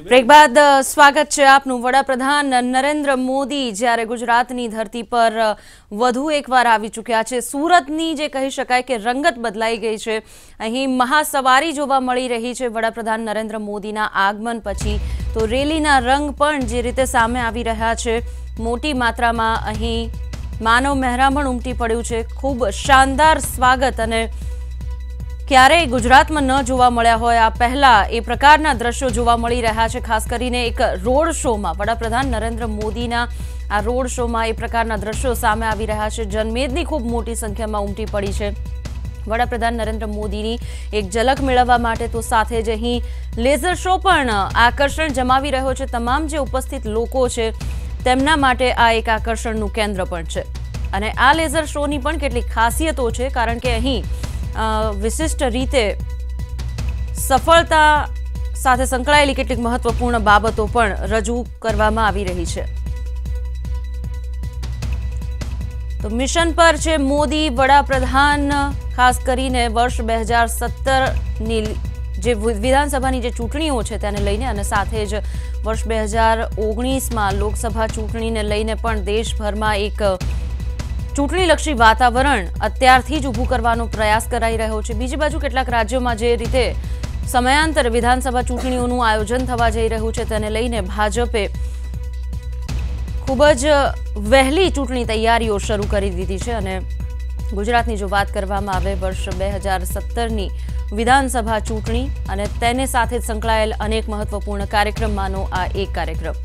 Break બાદ સ્વાગત છે આપનું। વડાપ્રધાન નરેન્દ્ર મોદી જ્યારે ગુજરાતની ધરતી પર વધુ એકવાર આવી ચૂક્યા છે। સુરતની જે કહી શકાય કે રંગત બદલાઈ ગઈ છે। અહીં મહાસવારી જોવા મળી રહી છે વડાપ્રધાન નરેન્દ્ર મોદીના આગમન પછી। તો રેલીના રંગ પણ જે રીતે સામે આવી રહ્યા છે, મોટી માત્રામાં અહીં માનવ મહેરામણ ઉમટી પડ્યું છે। ખૂબ શાનદાર સ્વાગત અને ક્યારેય ગુજરાતમાં ન જોવા મળ્યા હોય આ પહેલા એ પ્રકારના દ્રશ્યો જોવા મળી રહ્યા છે। ખાસ કરીને એક રોડ શોમાં વડાપ્રધાન નરેન્દ્ર મોદીના આ રોડ શોમાં એ પ્રકારના દ્રશ્યો સામે આવી રહ્યા છે। જનમેદની ખૂબ મોટી સંખ્યામાં ઉમટી પડી છે વડાપ્રધાન નરેન્દ્ર મોદીની એક ઝલક મેળવવા માટે। તો સાથે જ અહીં લેઝર શો પણ આકર્ષણ જમાવી રહ્યો છે। તમામ જે ઉપસ્થિત લોકો છે તેમના માટે આ એક આકર્ષણનું કેન્દ્ર પણ છે અને આ લેઝર શોની પણ કેટલીક ખાસિયતો છે, કારણ કે અહીં વિશિષ્ટ રીતે સફળતા સાથે સંકળાયેલી કેટલીક મહત્વપૂર્ણ બાબતો પણ રજૂ કરવામાં આવી રહી છે। તો મિશન પર છે મોદી વડાપ્રધાન। ખાસ કરીને વર્ષ 2017ની જે વિધાનસભાની જે ચૂંટણીઓ છે તેને લઈને અને સાથે જ વર્ષ 2019માં લોકસભા ચૂંટણીને લઈને પણ દેશભરમાં એક ચૂંટણીલક્ષી વાતાવરણ અત્યારથી જ ઊભું કરવાનો પ્રયાસ કરાઈ રહ્યો છે। બીજી બાજુ કેટલાક રાજ્યોમાં જે રીતે સમયાંતરે વિધાનસભા ચૂંટણીઓનું આયોજન થવા જઈ રહ્યું છે તેને લઈને ભાજપે ખૂબ જ વહેલી ચૂંટણી તૈયારીઓ શરૂ કરી દીધી છે અને ગુજરાતની જો વાત કરવામાં આવે વર્ષ 2017ની વિધાનસભા ચૂંટણી અને તેને સાથે સંકળાયેલ અનેક મહત્વપૂર્ણ કાર્યક્રમમાંનો આ એક કાર્યક્રમ।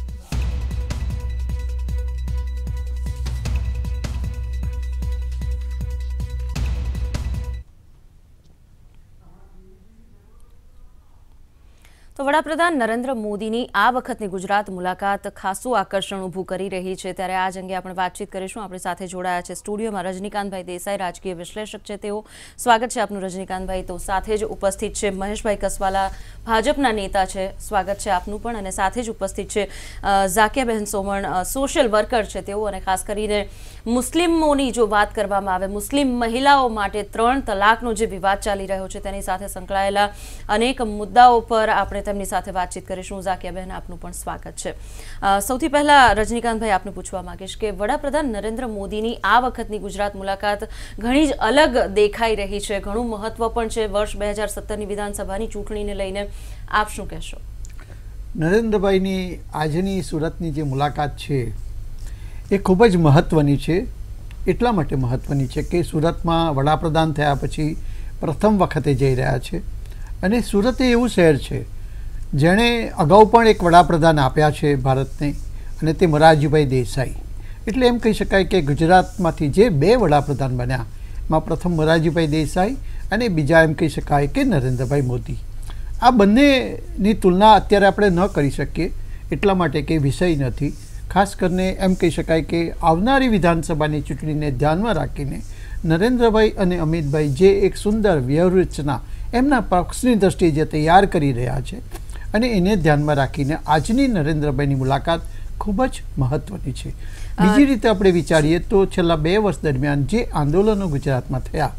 તો વડાપ્રધાન નરેન્દ્ર મોદીની આ વખતની ગુજરાત મુલાકાત ખાસું આકર્ષણ ઊભું કરી રહી છે, ત્યારે આ જ અંગે આપણે વાતચીત કરીશું। આપણી સાથે જોડાયા છે સ્ટુડિયોમાં રજનીકાંતભાઈ દેસાઈ, રાજકીય વિશ્લેષક છે તેઓ। સ્વાગત છે આપનું રજનીકાંતભાઈ। તો સાથે જ ઉપસ્થિત છે મહેશભાઈ કસવાલા, ભાજપના નેતા છે, સ્વાગત છે આપનું પણ। અને સાથે જ ઉપસ્થિત છે ઝાકિયાબેન સોમણ, સોશિયલ વર્કર છે તેઓ। અને ખાસ કરીને મુસ્લિમોની જો વાત કરવામાં આવે, મુસ્લિમ મહિલાઓ માટે 3 તલાકનો જે વિવાદ ચાલી રહ્યો છે તેની સાથે સંકળાયેલા અનેક મુદ્દાઓ પર આપણે તેમની સાથે વાતચીત કરીશું। ઝાકિયાબેન આપનું પણ સ્વાગત છે। સૌથી પહેલા રજનીકાંતભાઈ આપને પૂછવા માંગીશ કે વડાપ્રધાન નરેન્દ્ર મોદીની આ વખતની ગુજરાત મુલાકાત ઘણી જ અલગ દેખાઈ રહી છે, ઘણું મહત્વ પણ છે વર્ષ 2017ની વિધાનસભાની ચૂંટણીને લઈને, આપ શું કહેશો? નરેન્દ્રભાઈની આજની સુરતની જે મુલાકાત છે એ ખૂબ જ મહત્વની છે। એટલા માટે મહત્વની છે કે સુરતમાં વડાપ્રધાન થયા પછી પ્રથમ વખતે જઈ રહ્યા છે અને સુરત એવું શહેર છે જેણે અગાઉ પણ એક વડાપ્રધાન આપ્યા છે ભારતને, અને તે મોરારજીભાઈ દેસાઈ। એટલે એમ કહી શકાય કે ગુજરાતમાંથી જે 2 વડાપ્રધાન બન્યા એમાં પ્રથમ મોરારજીભાઈ દેસાઈ અને બીજા એમ કહી શકાય કે નરેન્દ્રભાઈ મોદી। આ બંનેની તુલના અત્યારે આપણે ન કરી શકીએ, એટલા માટે કે વિષય નથી। ખાસ કરીને એમ કહી શકાય કે આવનારી વિધાનસભાની ચૂંટણીને ધ્યાનમાં રાખીને નરેન્દ્રભાઈ અને અમિતભાઈ જે એક સુંદર વ્યૂહરચના એમના પક્ષની દ્રષ્ટિએ જે તૈયાર કરી રહ્યા છે અને એને ધ્યાનમાં રાખીને આજની નરેન્દ્રભાઈની મુલાકાત ખૂબ જ મહત્વની છે। બીજી રીતે આપણે વિચારીએ તો છેલ્લા 2 વર્ષ દરમિયાન જે આંદોલનો ગુજરાતમાં થયા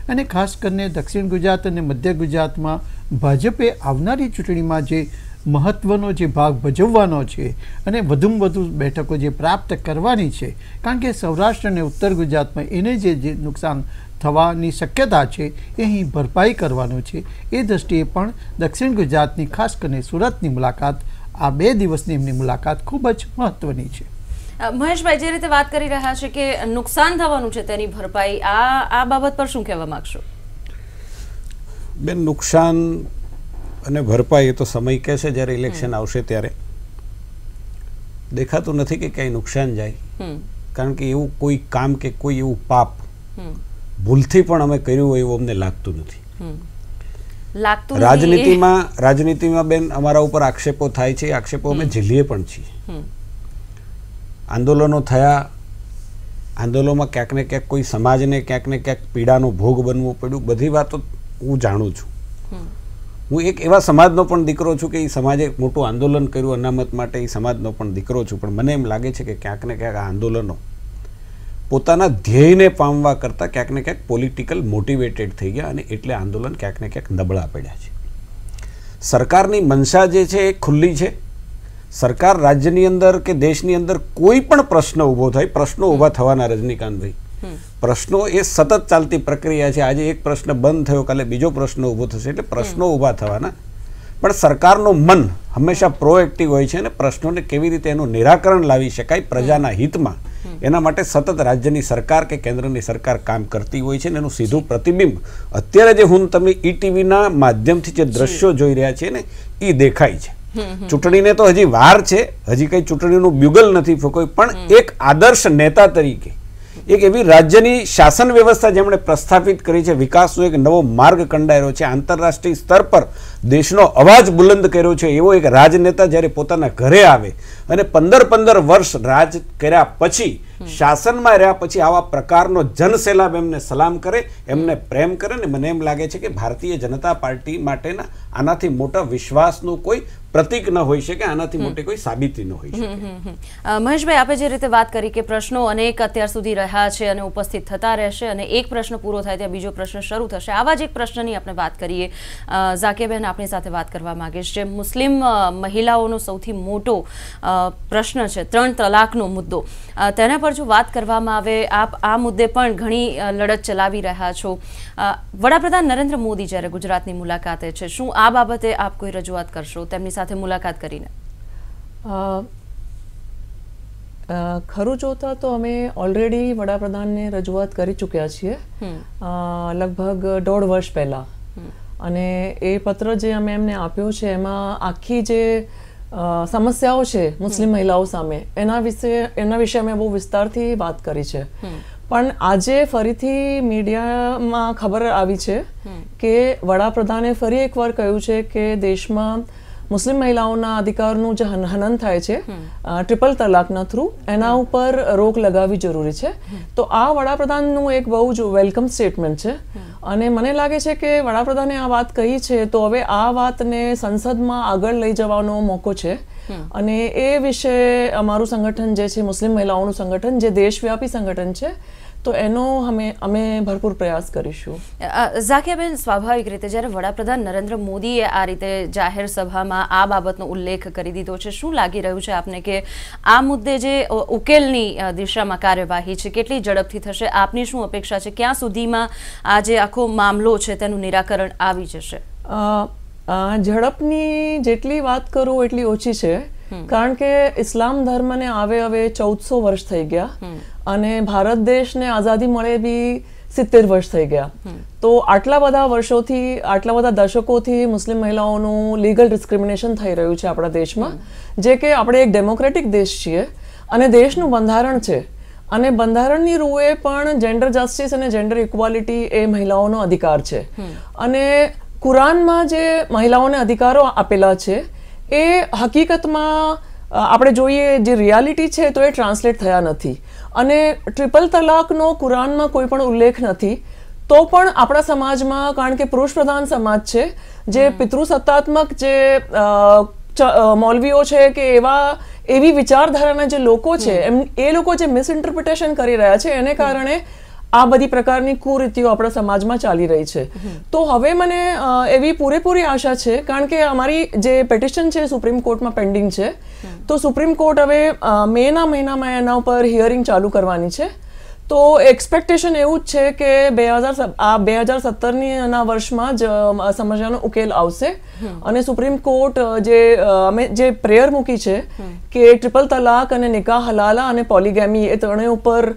અને ખાસ કરીને દક્ષિણ ગુજરાત અને મધ્ય ગુજરાતમાં ભાજપે આવનારી ચૂંટણીમાં જે મહત્વનો જે ભાગ ભજવવાનો છે અને વધુમાં વધુ બેઠકો જે પ્રાપ્ત કરવાની છે, કારણ કે સૌરાષ્ટ્ર અને ઉત્તર ગુજરાતમાં એને જે નુકસાન થવાની શક્યતા છે એ અહીં ભરપાઈ કરવાનું છે। એ દ્રષ્ટિએ પણ દક્ષિણ ગુજરાતની ખાસ કરીને સુરતની મુલાકાત, આ 2 દિવસની એમની મુલાકાત ખૂબ જ મહત્વની છે। મહેશભાઈ, જે રીતે વાત કરી રહ્યા છે કે નુકસાન થવાનું છે તેની ભરપાઈ, આ બાબત પર શું કહેવા માંગશો? બેન, નુકસાન અને ભરપાઈ એ તો સમય કહેશે, જ્યારે ઇલેક્શન આવશે ત્યારે। દેખાતું નથી કે ક્યાંય નુકસાન જાય, કારણ કે એવું કોઈ કામ કે કોઈ એવું પાપ ભૂલથી પણ અમે કર્યું હોય એવું અમને લાગતું નથી। રાજનીતિમાં બેન અમારા ઉપર આક્ષેપો થાય છે, આક્ષેપો અમે ઝીલીએ પણ છીએ। આંદોલનો થયા, આંદોલનમાં ક્યાંક ને ક્યાંક કોઈ સમાજને ક્યાંક ને ક્યાંક પીડાનો ભોગ બનવું પડ્યું, બધી વાતો હું જાણું છું। હું એક એવા સમાજનો પણ દીકરો છું કે એ સમાજે મોટું આંદોલન કર્યું અનામત માટે, એ સમાજનો પણ દીકરો છું। પણ મને એમ લાગે છે કે ક્યાંક ને ક્યાંક આ આંદોલનો પોતાના ધ્યેયને પામવા કરતાં ક્યાંક ને ક્યાંક પોલિટિકલ મોટિવેટેડ થઈ ગયા અને એટલે આંદોલન ક્યાંક ને ક્યાંક નબળા પડ્યા છે। સરકારની મનસા જે છે એ ખુલ્લી છે, સરકાર રાજ્યની અંદર કે દેશની અંદર કોઈ પણ પ્રશ્ન ઊભો થાય, પ્રશ્નો ઊભા થવાના રજનીકાંતભાઈ, પ્રશ્નો એ સતત ચાલતી પ્રક્રિયા છે. આજે એક પ્રશ્ન બંધ થયો, કાલે બીજો પ્રશ્ન ઊભો થશે, એટલે પ્રશ્નો ઊભા થવાના. પણ સરકારનું મન હંમેશા પ્રોએક્ટિવ હોય છે અને પ્રશ્નોને કેવી રીતે એનું નિરાકરણ લાવી શકાય પ્રજાના હિતમાં, એના માટે સતત રાજ્યની સરકાર કે કેન્દ્રની સરકાર કામ કરતી હોય છે. એનું સીધું પ્રતિબિંબ અત્યારે જે તમે ઈટીવીના માધ્યમથી જે દ્રશ્યો જોઈ રહ્યા છે ને, એ દેખાય છે. ચૂંટણીને તો હજી વાર છે, હજી કઈ ચૂંટણીનું બ્યુગલ નથી ફૂંકાયું, પણ એક આદર્શ નેતા તરીકે એક એવી રાજ્યની શાસન વ્યવસ્થા જેમણે પ્રસ્થાપિત કરી છે, વિકાસનો એક નવો માર્ગ કંડાર્યો છે, આંતરરાષ્ટ્રીય સ્તર પર દેશનો અવાજ બુલંદ કર્યો છે, એવો એક રાજનેતા જ્યારે પોતાના ઘરે આવે અને 15 વર્ષ રાજ કર્યા પછી, શાસનમાં રહ્યા પછી આવા પ્રકારનો જનસેલાબ એમને સલામ કરે, એમને પ્રેમ કરે ને મને એમ લાગે છે કે ભારતીય જનતા પાર્ટી માટેના આનાથી મોટા વિશ્વાસનું કોઈ પ્રતીક ન હોઈ શકે, આનાથી મોટી કોઈ સાબિતી ન હોઈ શકે. મહેશભાઈ, આપે જે રીતે વાત કરી કે પ્રશ્નો અનેક અત્યાર સુધી રહ્યા છે અને ઉપસ્થિત થતા રહેશે અને એક પ્રશ્ન પૂરો થાય ત્યાં બીજો પ્રશ્ન શરૂ થશે. આવા જ એક પ્રશ્નની આપણે વાત કરીએ. ઝાકિયાબેન આપણી સાથે વાત કરવા માંગે છે. મુસ્લિમ મહિલાઓનો સૌથી મોટો પ્રશ્ન છે 3 તલાકનો મુદ્દો. તેના પર જો વાત કરવામાં આવે, આપ આ મુદ્દે પણ ઘણી લડત ચલાવી રહ્યા છો. વડાપ્રધાન નરેન્દ્ર મોદી જ્યારે ગુજરાતની મુલાકાતે છે, શું આ બાબતે આપ કોઈ રજૂઆત કરશો તેમની સાથે મુલાકાત કરીને? ખરું જોતા તો અમે ઓલરેડી વડાપ્રધાનને રજૂઆત કરી ચૂક્યા છીએ લગભગ 1.5 વર્ષ પહેલા, અને એ પત્ર જે અમે એમને આપ્યો છે એમાં આખી જે સમસ્યાઓ છે મુસ્લિમ મહિલાઓ સામે એના વિશે અમે બહુ વિસ્તારથી વાત કરી છે. પણ આજે ફરીથી મીડિયામાં ખબર આવી છે કે વડાપ્રધાને ફરી એકવાર કહ્યું છે કે દેશમાં મુસ્લિમ મહિલાઓના અધિકારનું જે હનન થાય છે ટ્રિપલ તલાકના થ્રુ, એના ઉપર રોક લગાવવી જરૂરી છે. તો આ વડાપ્રધાનનું એક બહુ જ વેલકમ સ્ટેટમેન્ટ છે અને મને લાગે છે કે વડાપ્રધાને આ વાત કહી છે તો હવે આ વાતને સંસદમાં આગળ લઈ જવાનો મોકો છે. અને એ વિશે અમારું સંગઠન જે છે મુસ્લિમ મહિલાઓનું સંગઠન, જે દેશવ્યાપી સંગઠન છે, તો એનો અમે ભરપૂર પ્રયાસ કરીશું. ઝાકિયાબેન, સ્વાભાવિક રીતે જ્યારે વડાપ્રધાન નરેન્દ્ર મોદીએ આ રીતે જાહેર સભામાં આ બાબતનો ઉલ્લેખ કરી દીધો છે, શું લાગી રહ્યું છે આપને કે આ મુદ્દે જે ઉકેલની દિશામાં કાર્યવાહી છે કેટલી ઝડપથી થશે? આપની શું અપેક્ષા છે? ક્યાં સુધીમાં આ જે આખો મામલો છે તેનું નિરાકરણ આવી જશે? ઝડપની જેટલી વાત કરું એટલી ઓછી છે, કારણ કે ઇસ્લામ ધર્મને આવે હવે 1400 વર્ષ થઈ ગયા અને ભારત દેશને આઝાદી મળે બી 70 વર્ષ થઈ ગયા. તો આટલા બધા વર્ષોથી, આટલા બધા દશકોથી મુસ્લિમ મહિલાઓનું લીગલ ડિસ્ક્રિમિનેશન થઈ રહ્યું છે આપણા દેશમાં, જે કે આપણે એક ડેમોક્રેટિક દેશ છીએ અને દેશનું બંધારણ છે અને બંધારણની રૂએ પણ જેન્ડર જસ્ટિસ અને જેન્ડર ઇક્વાલિટી એ મહિલાઓનો અધિકાર છે. અને કુરાનમાં જે મહિલાઓને અધિકારો આપેલા છે એ હકીકતમાં આપણે જોઈએ જે રિયાલિટી છે તો એ ટ્રાન્સલેટ થયા નથી. અને ટ્રિપલ તલાકનો કુરાનમાં કોઈ પણ ઉલ્લેખ નથી, તો પણ આપણા સમાજમાં, કારણ કે પુરુષ પ્રધાન સમાજ છે, જે પિતૃસત્તાત્મક જે મૌલવીઓ છે કે એવી વિચારધારાના જે લોકો છે, એ લોકો જે મિસઇન્ટરપ્રિટેશન કરી રહ્યા છે, એને કારણે આ બધી પ્રકારની કુરીતિઓ આપણા સમાજમાં ચાલી રહી છે. તો હવે મને એવી પૂરેપૂરી આશા છે, કારણ કે અમારી જે પેટિશન છે સુપ્રીમ કોર્ટમાં પેન્ડિંગ છે, તો સુપ્રીમ કોર્ટ હવે મેના મહિનામાં એના ઉપર હિયરિંગ ચાલુ કરવાની છે. તો એક્સપેક્ટેશન એવું જ છે કે 2017ની વર્ષમાં જ સમસ્યાનો ઉકેલ આવશે અને સુપ્રીમ કોર્ટ અમે જે પ્રેયર મૂકી છે કે ટ્રિપલ તલાક અને નિકાહ હલાલા અને પોલીગેમી એ ત્રણેય ઉપર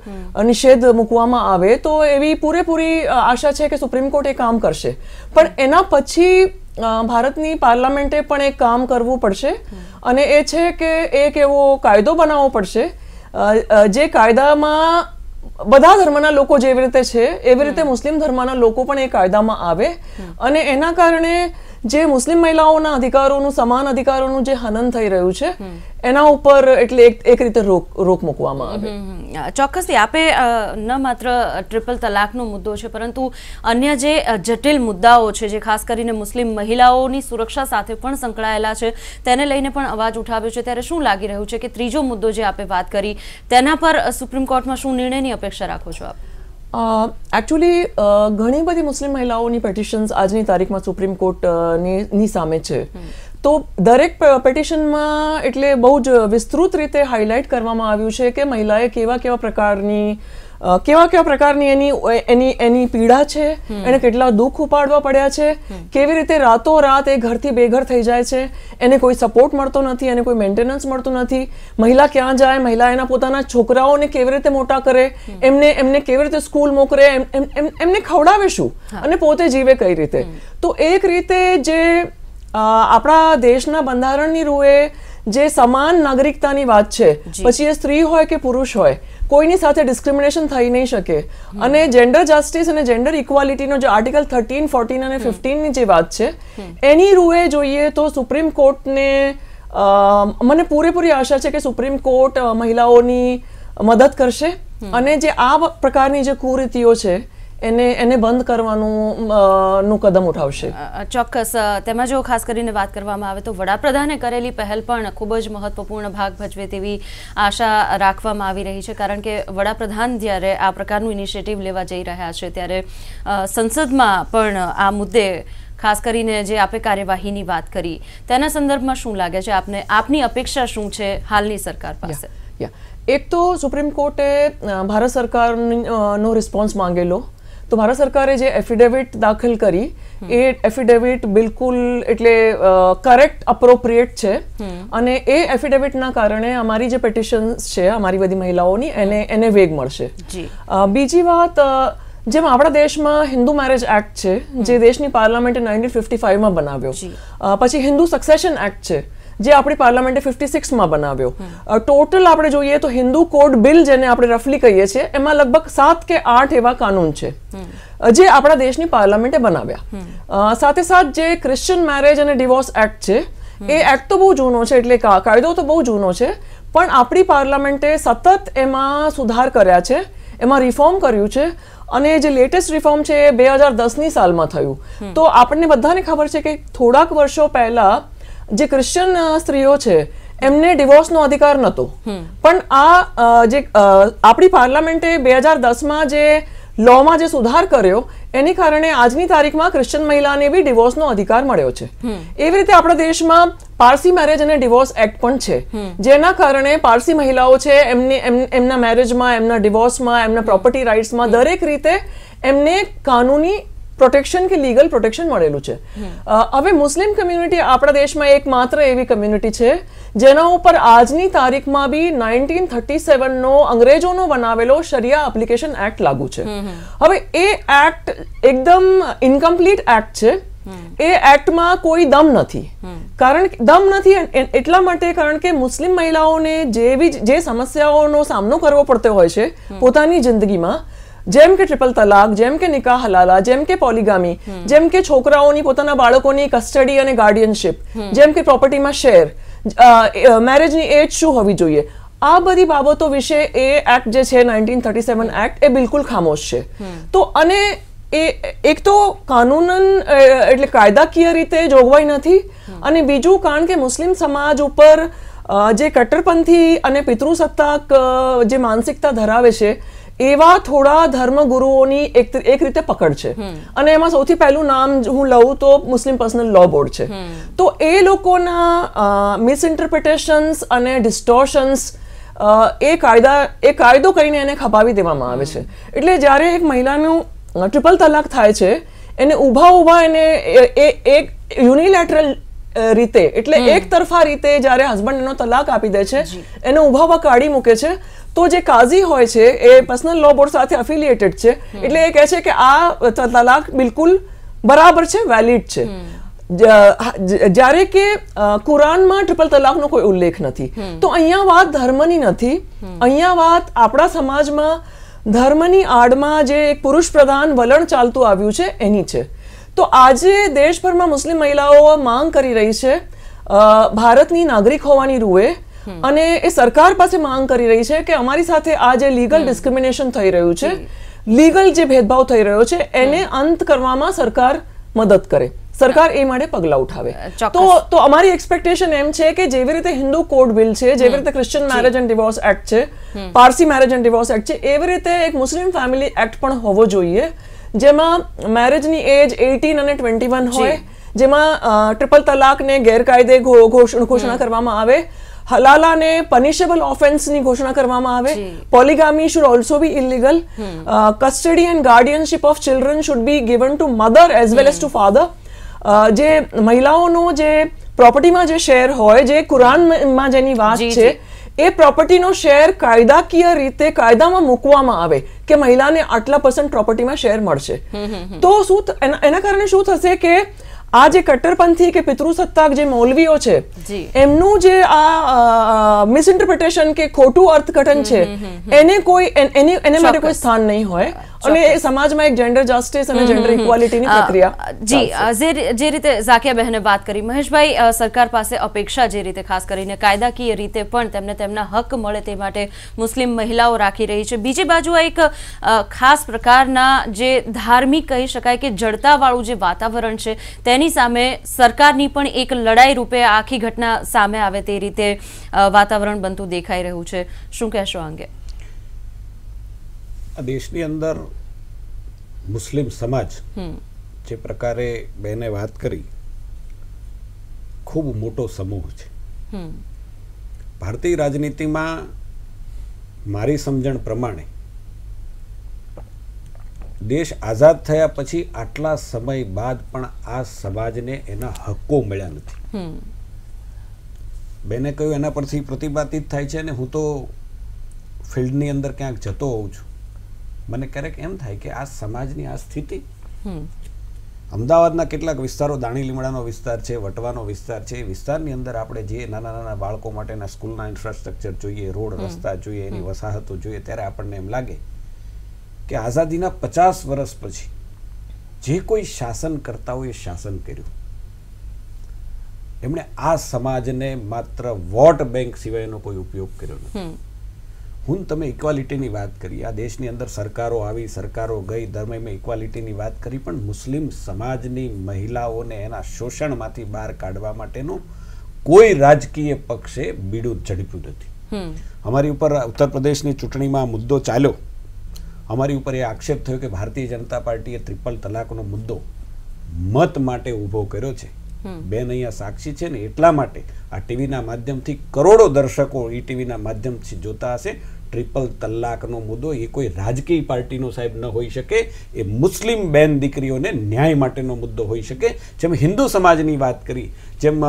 નિષેધ મૂકવામાં આવે, તો એવી પૂરેપૂરી આશા છે કે સુપ્રીમ કોર્ટ એ કામ કરશે. પણ એના પછી ભારતની પાર્લામેન્ટે પણ એક કામ કરવું પડશે અને એ છે કે એક એવો કાયદો બનાવવો પડશે જે કાયદામાં બધા ધર્મના લોકો જેવી રીતે છે એવી રીતે મુસ્લિમ ધર્મના લોકો પણ એ કાયદામાં આવે અને એના કારણે જે મુસ્લિમ મહિલાઓના અધિકારોનું, સમાન અધિકારોનું જે હનન થઈ રહ્યું છે એના ઉપર એટલે એક રીતે રોક મૂકવામાં આવે. ચોક્કસથી આપે ન માત્ર ટ્રિપલ તલાકનો મુદ્દો છે પરંતુ અન્ય જે જટિલ મુદ્દાઓ છે જે ખાસ કરીને મુસ્લિમ મહિલાઓની સુરક્ષા સાથે પણ સંકળાયેલા છે તેને લઈને પણ અવાજ ઉઠાવ્યો છે. ત્યારે શું લાગી રહ્યું છે કે ત્રીજો મુદ્દો જે આપે વાત કરી તેના પર સુપ્રીમ કોર્ટમાં શું નિર્ણયની અપેક્ષા રાખો છો આપ? એકચ્યુઅલી ઘણી બધી મુસ્લિમ મહિલાઓની પેટિશન્સ આજની તારીખમાં સુપ્રીમ કોર્ટની સામે છે. તો દરેક પેટિશનમાં એટલે બહુ જ વિસ્તૃત રીતે હાઇલાઇટ કરવામાં આવ્યું છે કે મહિલાએ કેવા પ્રકારની એની પીડા છે, એને કેટલા દુઃખ ઉપાડવા પડ્યા છે, કેવી રીતે રાતોરાત એ ઘરથી બેઘર થઈ જાય છે, એને કોઈ સપોર્ટ મળતો નથી, એને કોઈ મેન્ટેનન્સ મળતું નથી, મહિલા ક્યાં જાય, મહિલા એના પોતાના છોકરાઓને કેવી રીતે મોટા કરે, એમને કેવી રીતે સ્કૂલ મોકલે, એમને ખવડાવે શું અને પોતે જીવે કઈ રીતે. તો એક રીતે જે આપણા દેશના બંધારણની રૂએ જે સમાન નાગરિકતાની વાત છે, પછી એ સ્ત્રી હોય કે પુરુષ હોય, કોઈની સાથે ડિસ્ક્રિમિનેશન થઈ નહીં શકે. અને જેન્ડર જસ્ટિસ અને જેન્ડર ઇક્વાલિટીનો જે આર્ટિકલ 13, 14 અને 15 ની જે વાત છે, એની રૂએ જોઈએ તો સુપ્રીમ કોર્ટને મને પૂરેપૂરી આશા છે કે સુપ્રીમ કોર્ટ મહિલાઓની મદદ કરશે અને જે આ પ્રકારની જે કુરીતિઓ છે એને બંધ કરવાનું કદમ ઉઠાવશે. ચોક્કસ. તેમાં જો ખાસ કરીને વાત કરવામાં આવે તો વડાપ્રધાને કરેલી પહેલ પણ ખૂબ જ મહત્વપૂર્ણ ભાગ ભજવે તેવી આશા રાખવામાં આવી રહી છે, કારણ કે વડાપ્રધાન જ્યારે આ પ્રકારનું ઇનિશિયેટિવ લેવા જઈ રહ્યા છે ત્યારે સંસદમાં પણ આ મુદ્દે ખાસ કરીને જે આપે કાર્યવાહીની વાત કરી તેના સંદર્ભમાં શું લાગે છે આપને, આપની અપેક્ષા શું છે હાલની સરકાર પાસે? એક તો સુપ્રીમ કોર્ટે ભારત સરકારનો રિસ્પોન્સ માંગેલો, તો ભારત સરકારે જે એફિડેવિટ દાખલ કરી એ એફિડેવિટ બિલકુલ એટલે કરેક્ટ અપ્રોપ્રિએટ છે અને એ એફિડેવિટના કારણે અમારી જે પેટિશન્સ છે અમારી બધી મહિલાઓની એને વેગ મળશે. બીજી વાત, જેમ આપણા દેશમાં હિન્દુ મેરેજ એક્ટ છે જે દેશની પાર્લામેન્ટે 1955માં બનાવ્યો, પછી હિન્દુ સક્સેશન એક્ટ છે જે આપણી પાર્લામેન્ટે 56માં બનાવ્યો, ટોટલ આપણે જોઈએ તો હિન્દુ કોડ બિલ જેને આપણે રફલી કહીએ છીએ એમાં લગભગ 7 કે 8 એવા કાનૂન છે જે આપણા દેશની પાર્લામેન્ટે બનાવ્યા. સાથે સાથ જે ક્રિશ્ચિયન મેરેજ અને ડિવોર્સ એક્ટ છે એ એક્ટ તો બહુ જૂનો છે, એટલે કાયદો તો બહુ જૂનો છે, પણ આપણી પાર્લામેન્ટે સતત એમાં સુધાર કર્યા છે, એમાં રિફોર્મ કર્યું છે અને જે લેટેસ્ટ રિફોર્મ છે એ 2010ની સાલમાં થયું. તો આપણને બધાને ખબર છે કે થોડાક વર્ષો પહેલા જે ક્રિશ્ચિયન સ્ત્રીઓ છે એમને ડિવોર્સનો અધિકાર નહોતો, પણ આ જે આપણી પાર્લામેન્ટે 2010માં જે લોમાં જે સુધાર કર્યો એની કારણે આજની તારીખમાં ક્રિશ્ચિયન મહિલાને બી ડિવોર્સનો અધિકાર મળ્યો છે. એવી રીતે આપણા દેશમાં પારસી મેરેજ અને ડિવોર્સ એક્ટ પણ છે, જેના કારણે પારસી મહિલાઓ છે એમના મેરેજમાં, એમના ડિવોર્સમાં, એમના પ્રોપર્ટી રાઇટ્સમાં દરેક રીતે એમને કાનૂની પ્રોટેક્શન કે લીગલ પ્રોટેક્શન મળેલું છે. હવે મુસ્લિમ કમ્યુનિટી આપણા દેશમાં એકમાત્ર એવી કમ્યુનિટી છે જેના ઉપર આજની તારીખમાં બી 1937નો અંગ્રેજોનો બનાવેલો શરિયા એપ્લિકેશન એક્ટ લાગુ છે. હવે એ એક્ટ એકદમ ઇનકમ્પ્લીટ એક્ટ છે, એ એક્ટમાં કોઈ દમ નથી. દમ નથી એટલા માટે કારણ કે મુસ્લિમ મહિલાઓને જે સમસ્યાઓનો સામનો કરવો પડતો હોય છે પોતાની જિંદગીમાં, જેમ કે ટ્રિપલ તલાક, જેમ કે નિકાહ હલાલા, જેમ કે પોલિગામી, જેમ કે છોકરાઓની પોતાના બાળકોની કસ્ટડી અને ગાર્ડિયનશિપ, જેમ કે પ્રોપર્ટીમાં શેર, મેરેજની એજ શું હોવી જોઈએ, આ બધી બાબતો વિશે એ એક્ટ જે છે 1937 એક્ટ એ બિલકુલ ખામોશ છે. તો અને એક તો કાનૂનન એટલે કાયદાકીય રીતે જોગવાઈ નથી, અને બીજું કારણ કે મુસ્લિમ સમાજ ઉપર જે કટ્ટરપંથી અને પિતૃસત્તાક જે માનસિકતા ધરાવે છે એવા થોડા ધર્મગુરુઓની એક રીતે પકડ છે, અને એમાં સૌથી પહેલું નામ હું લઉં તો મુસ્લિમ પર્સનલ લો બોર્ડ છે. તો એ લોકોના મિસઇન્ટરપ્રિટેશન્સ અને ડિસ્ટોર્શન્સ એ કાયદો કરીને એને ખપાવી દેવામાં આવે છે. એટલે જ્યારે એક મહિલાનું ટ્રિપલ તલાક થાય છે એને ઊભા એને એક યુનિલેટરલ રીતે એટલે એક તરફા રીતે જ્યારે હસબન્ડ એનો તલાક આપી દે છે, એને ઊભા કાઢી મૂકે છે, તો જે કાઝી હોય છે એ પર્સનલ લો બોર્ડ સાથે એફિલિએટેડ છે, એટલે એ કહે છે કે આ તલાક બિલકુલ બરાબર છે, વેલિડ છે. જ્યારે કે કુરાનમાં ટ્રિપલ તલાકનો કોઈ ઉલ્લેખ નથી. તો અહીંયા વાત ધર્મની નથી, અહીંયા વાત આપણા સમાજમાં ધર્મની આડમાં જે પુરુષ પ્રધાન વલણ ચાલતું આવ્યું છે એની છે. તો આજે દેશભરમાં મુસ્લિમ મહિલાઓ માંગ કરી રહી છે ભારતની નાગરિક હોવાની રૂએ, અને એ સરકાર પાસે માંગ કરી રહી છે કે અમારી સાથે આ જે લીગલ ડિસ્ક્રિમિનેશન થઈ રહ્યું છે, લીગલ જે ભેદભાવ થઈ રહ્યો છે એને અંત કરવામાં સરકાર મદદ કરે, સરકાર એ માટે પગલાં ઉઠાવે. તો અમારી એક્સપેક્ટેશન એમ છે કે જેવી રીતે હિન્દુ કોડ બિલ છે, જેવી રીતે Christian marriage and divorce act છે, Parsi marriage and divorce act છે, એવી રીતે એક મુસ્લિમ ફેમિલી એક્ટ પણ હોવો જોઈએ જેમાં મેરેજની એજ 18 અને 21 હોય, જેમાં ટ્રિપલ તલાકને ગેરકાયદે ઘોષણા કરવામાં આવે, હલાલાને પનિશેબલ ઓફેન્સની ઘોષણા કરવામાં આવે, polygamy should also be illegal, custody and guardianship of children should be given to mother as well as to father. જે મહિલાઓનો જે પ્રોપર્ટીમાં જે શેર હોય, જે કુરાનમાં જેની વાત છે, એ પ્રોપર્ટીનો શેર કાયદાકીય રીતે કાયદામાં મૂકવામાં આવે કે મહિલાને આટલા % પ્રોપર્ટીમાં શેર મળશે. તો શું એના કારણે શું થશે કે આ જે કટ્ટરપંથી કે પિતૃસત્તાક જે મૌલવીઓ છે એમનું જે આ મિસઇન્ટરપ્રિટેશન કે ખોટું અર્થઘટન છે એને માટે કોઈ સ્થાન નહીં હોય અને એ સમાજમાં એક જેન્ડર જસ્ટિસ અને જેન્ડર ઇક્વાલિટીની પ્રક્રિયા. જી, જે રીતે ઝાકિયા બહેને વાત કરી, મહેશભાઈ, સરકાર પાસે અપેક્ષા જે રીતે ખાસ કરીને કાયદાકીય રીતે પણ તેમને તેમના હક મળે તે માટે મુસ્લિમ મહિલાઓ રાખી રહી છે. બીજી બાજુ એક ખાસ પ્રકારના જે ધાર્મિક કહી શકાય કે જડતાવાળું જે વાતાવરણ છે તેની સામે સરકારની પણ એક લડાઈ રૂપે આખી ઘટના સામે આવે તે રીતે વાતાવરણ બનતું દેખાઈ રહ્યું છે. શું કહેશો આ અંગે? આ દેશની અંદર મુસ્લિમ સમાજ જે પ્રકારે બેને વાત કરી, ખૂબ મોટો સમૂહ છે. ભારતીય રાજનીતિમાં મારી સમજણ પ્રમાણે દેશ આઝાદ થયા પછી આટલા સમય બાદ પણ આ સમાજને એના હક્કો મળ્યા નથી. બેને કહ્યું એના પરથી પ્રતિપાદિત થાય છે. અને હું તો ફિલ્ડની અંદર ક્યાંક જતો હોઉં છું, મને ક્યારેક એમ થાય કે આ સમાજની આ સ્થિતિ. અમદાવાદના કેટલાક વિસ્તારો, દાણી લીમડાનો વિસ્તાર છે, વટવાનો વિસ્તાર છે, એ વિસ્તારની અંદર આપણે જે નાના નાના બાળકો માટેના સ્કૂલના ઇન્ફ્રાસ્ટ્રક્ચર જોઈએ, રોડ રસ્તા જોઈએ, એની વસાહતો જોઈએ, ત્યારે આપણને એમ લાગે કે આઝાદીના 50 વર્ષ પછી જે કોઈ શાસન કરતા હોય એ શાસન કર્યું. એમણે આ સમાજને માત્ર વોટ બેંક સિવાયનો કોઈ ઉપયોગ કર્યો નથી. હું તમે ઇક્વાલિટીની વાત કરી, આ દેશની અંદર સરકારો આવી, સરકારો ગઈ, ધર્મમાં ઇક્વાલિટીની વાત કરી, પણ મુસ્લિમ સમાજની મહિલાઓને એના શોષણમાંથી બહાર કાઢવા માટેનું કોઈ રાજકીય પક્ષે બીડું ઝડપ્યું નથી. અમારી ઉપર ઉત્તર પ્રદેશની ચૂંટણીમાં મુદ્દો ચાલ્યો, અમારી ઉપર એ આક્ષેપ થયો કે ભારતીય જનતા પાર્ટીએ ટ્રિપલ તલાકનો મુદ્દો મત માટે ઊભો કર્યો છે. બેન અહીંયા સાક્ષી છે ને, એટલા માટે આ ટીવીના માધ્યમથી કરોડો દર્શકો ઈટીવીના માધ્યમથી જોતા હશે. ટ્રિપલ તલાકનો મુદ્દો એ કોઈ રાજકીય પાર્ટીનો સાહેબ ન હોઈ શકે, એ મુસ્લિમ બેન દીકરીઓને ન્યાય માટેનો મુદ્દો હોઈ શકે. જેમ હિન્દુ સમાજની વાત કરી, જેમ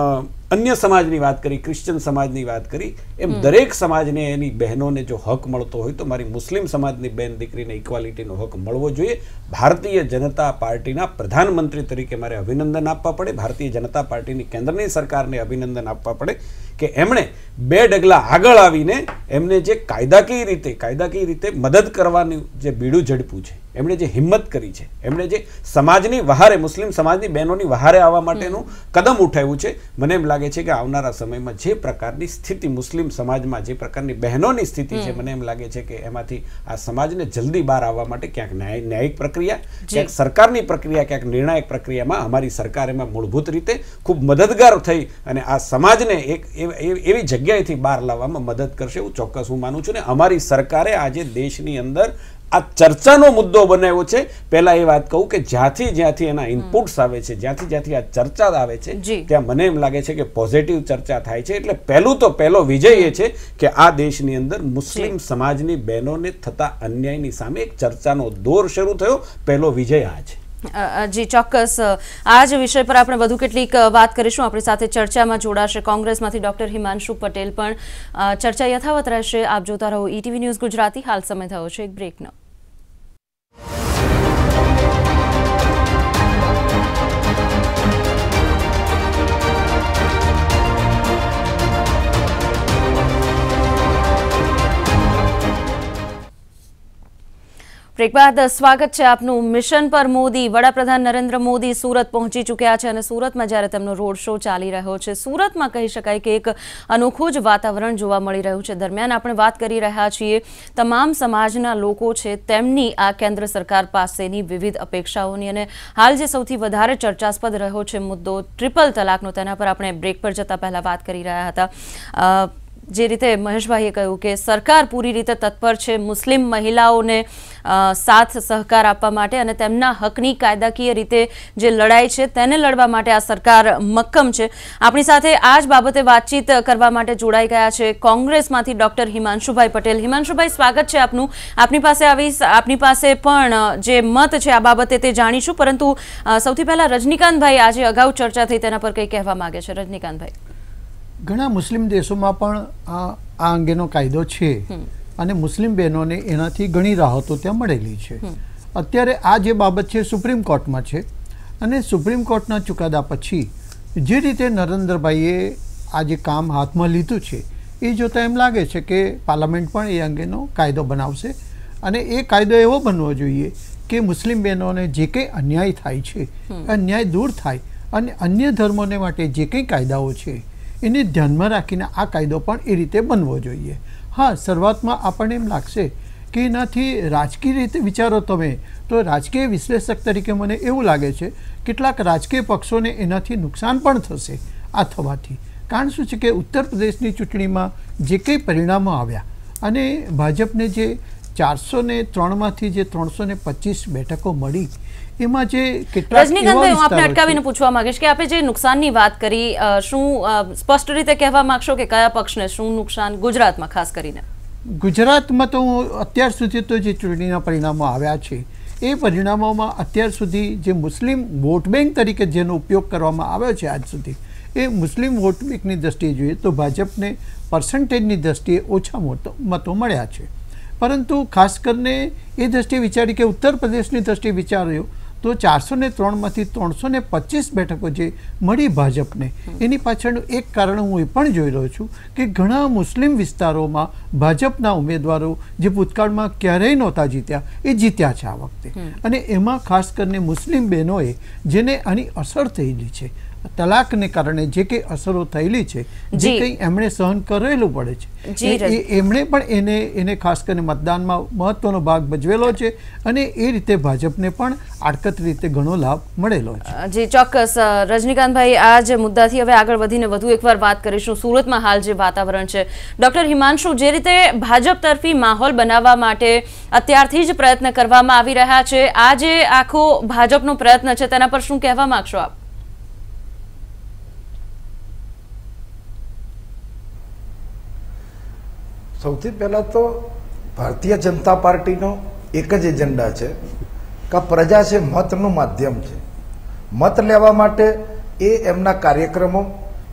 અન્ય સમાજની વાત કરી, ક્રિશ્ચિયન સમાજની વાત કરી, એમ દરેક સમાજને એની બહેનોને જો હક મળતો હોય તો મારી મુસ્લિમ સમાજની બેન દીકરીને ઇક્વાલિટીનો હક મળવો જોઈએ. ભારતીય જનતા પાર્ટીના પ્રધાનમંત્રી તરીકે મારે અભિનંદન આપવા પડે, ભારતીય જનતા પાર્ટીની કેન્દ્રની સરકારને અભિનંદન આપવા પડે કે એમણે 2 ડગલા આગળ આવીને એમને જે કાયદાકીય રીતે મદદ કરવાનું જે બીડું ઝડપ્યું છે, એમણે જે હિંમત કરી છે, એમણે જે સમાજની વહારે, મુસ્લિમ સમાજની બહેનોની વહારે આવવા માટેનું કદમ ઉઠાવ્યું છે. મને એમ લાગે છે કે આવનારા સમયમાં જે પ્રકારની સ્થિતિ મુસ્લિમ સમાજમાં, જે પ્રકારની બહેનોની સ્થિતિ છે, મને એમ લાગે છે કે એમાંથી આ સમાજને જલ્દી બહાર આવવા માટે ક્યાંક ન્યાયિક પ્રક્રિયા, ક્યાંક સરકારની પ્રક્રિયા, ક્યાંક નિર્ણાયક પ્રક્રિયામાં અમારી સરકાર એમાં મૂળભૂત રીતે ખૂબ મદદગાર થઈ અને આ સમાજને એક એવી જગ્યાએથી બહાર લાવવામાં મદદ કરશે એવું ચોક્કસ હું માનું છું. ને અમારી સરકારે આજે દેશની અંદર આ ચર્ચાનો મુદ્દો બનાવ્યો છે. પહેલા એ વાત કહું કે જ્યાંથી એના ઇનપુટ્સ આવે છે, જ્યાંથી આ ચર્ચા આવે છે, ત્યાં મને એમ લાગે છે કે પોઝિટિવ ચર્ચા થાય છે. એટલે પહેલો વિજય એ છે કે આ દેશની અંદર મુસ્લિમ સમાજની બહેનોને થતા અન્યાયની સામે એક ચર્ચાનો દોર શરૂ થયો. પહેલો વિજય આ છે. જી ચોક્કસ. આ જ વિષય પર આપણે વધુ કેટલીક વાત કરીશું. આપણી સાથે ચર્ચામાં જોડાશે કોંગ્રેસમાંથી ડોક્ટર હિમાંશુ પટેલ પણ. ચર્ચા યથાવત રહેશે. આપ જોતા રહો ઈટીવી ન્યૂઝ ગુજરાતી. હાલ સમય થયો છે એક બ્રેકનો. બ્રેક બાદ સ્વાગત છે આપનું. મિશન પર મોદી, વડાપ્રધાન નરેન્દ્ર મોદી સુરત પહોંચી ચૂક્યા છે અને સુરતમાં જ્યારે તેમનો રોડ શો ચાલી રહ્યો છે, સુરતમાં કહી શકાય કે એક અનોખું જ વાતાવરણ જોવા મળી રહ્યું છે. દરમિયાન આપણે વાત કરી રહ્યા છીએ તમામ સમાજના લોકો છે તેમની આ કેન્દ્ર સરકાર પાસેની વિવિધ અપેક્ષાઓની, અને હાલ જે સૌથી વધારે ચર્ચાસ્પદ રહ્યો છે મુદ્દો ટ્રિપલ તલાકનો, તેના પર આપણે બ્રેક પર જતા પહેલા વાત કરી રહ્યા હતા. જે રીતે મહેશભાઈએ કહ્યું કે સરકાર પૂરી રીતે તત્પર છે મુસ્લિમ મહિલાઓને સાથ સહકાર આપવા માટે અને તેમના હકની કાયદાકીય રીતે જે લડાઈ છે તેને લડવા માટે આ સરકાર મક્કમ છે. આપણી સાથે આ જ બાબતે વાતચીત કરવા માટે જોડાઈ ગયા છે કોંગ્રેસમાંથી ડોક્ટર હિમાંશુભાઈ પટેલ. હિમાંશુભાઈ, સ્વાગત છે આપનું. આપની પાસે પણ જે મત છે આ બાબતે તે જાણીશું, પરંતુ સૌથી પહેલા રજનીકાંતભાઈ, આજે અગાઉ ચર્ચા થઈ તેના પર કંઈ કહેવા માંગે છે? રજનીકાંતભાઈ, ઘણા મુસ્લિમ દેશોમાં પણ આ અંગેનો કાયદો છે અને મુસ્લિમ બહેનોને એનાથી ઘણી રાહતો ત્યાં મળેલી છે. અત્યારે આ જે બાબત છે સુપ્રીમ કોર્ટમાં છે અને સુપ્રીમ કોર્ટના ચુકાદા પછી જે રીતે નરેન્દ્રભાઈએ આ જે કામ હાથમાં લીધું છે એ જોતાં એમ લાગે છે કે પાર્લામેન્ટ પણ એ અંગેનો કાયદો બનાવશે અને એ કાયદો એવો બનવો જોઈએ કે મુસ્લિમ બહેનોને જે કંઈ અન્યાય થાય છે અન્યાય દૂર થાય અને અન્ય ધર્મોને માટે જે કંઈ કાયદાઓ છે એને ધ્યાનમાં રાખીને આ કાયદો પણ એ રીતે બનવો જોઈએ. હા, શરૂઆતમાં આપણને એમ લાગશે કે એનાથી રાજકીય રીતે વિચારો તમે તો રાજકીય વિશ્લેષક તરીકે મને એવું લાગે છે કેટલાક રાજકીય પક્ષોને એનાથી નુકસાન પણ થશે આ થવાથી. કારણ શું છે કે ઉત્તર પ્રદેશની ચૂંટણીમાં જે કંઈ પરિણામો આવ્યા અને ભાજપને જે 403માંથી જે 325 બેઠકો મળી એમાં જે કેટલાક રજનીકાંતભાઈ, હું આપને અટકાવીને પૂછવા માંગીશ કે આપણે જે નુકસાનની વાત કરી, શું સ્પષ્ટ રીતે કહેવા માંગશો કે કયા પક્ષને શું નુકસાન ગુજરાતમાં ખાસ કરીને? ગુજરાતમાં તો અત્યાર સુધી તો જે ચૂંટણીના પરિણામો આવ્યા છે એ પરિણામોમાં અત્યાર સુધી જે મુસ્લિમ વોટ બેંક તરીકે જેનો ઉપયોગ કરવામાં આવ્યો છે આજ સુધી એ મુસ્લિમ વોટ બેંકની દ્રષ્ટિએ જોઈએ તો ભાજપને પર્સન્ટેજની દ્રષ્ટિએ ઓછા મતો મળ્યા છે. પરંતુ ખાસ કરીને એ દ્રષ્ટિએ વિચારી કે ઉત્તર પ્રદેશની દ્રષ્ટિએ વિચાર્યો તો 403માંથી 325 બેઠકો જે મળી ભાજપને એની પાછળનું એક કારણ હું એ પણ જોઈ રહ્યો છું કે ઘણા મુસ્લિમ વિસ્તારોમાં ભાજપના ઉમેદવારો જે ભૂતકાળમાં ક્યારેય નહોતા જીત્યા એ જીત્યા છે આ વખતે. અને એમાં ખાસ કરીને મુસ્લિમ બહેનોએ જેને આની અસર થયેલી છે, તલાકને કારણે જે કંઈ અસરો થયેલી છે, જે કંઈ એમણે સહન કરેલું પડે છે, એમણે પણ એને ખાસ કરીને મતદાનમાં મહત્વનો ભાગ ભજવેલો છે અને એ રીતે ભાજપને પણ આડકત રીતે ઘણો લાભ મળેલો છે. જી ચોક્કસ. રજનીકાંતભાઈ, આ જ મુદ્દાથી હવે આગળ વધીને વધુ એકવાર વાત કરીશું. સુરતમાં હાલ જે વાતાવરણ છે, ડોક્ટર હિમાંશુ, જે રીતે ભાજપ તરફી માહોલ બનાવવા માટે અત્યારથી જ પ્રયત્ન કરવામાં આવી રહ્યા છે, આ જે આખો ભાજપનો પ્રયત્ન છે તેના પર શું કહેવા માંગશો આપ? સૌથી પહેલાં તો ભારતીય જનતા પાર્ટીનો એક જ એજન્ડા છે કે પ્રજા છે મતનું માધ્યમ છે. મત લેવા માટે એ એમના કાર્યક્રમો,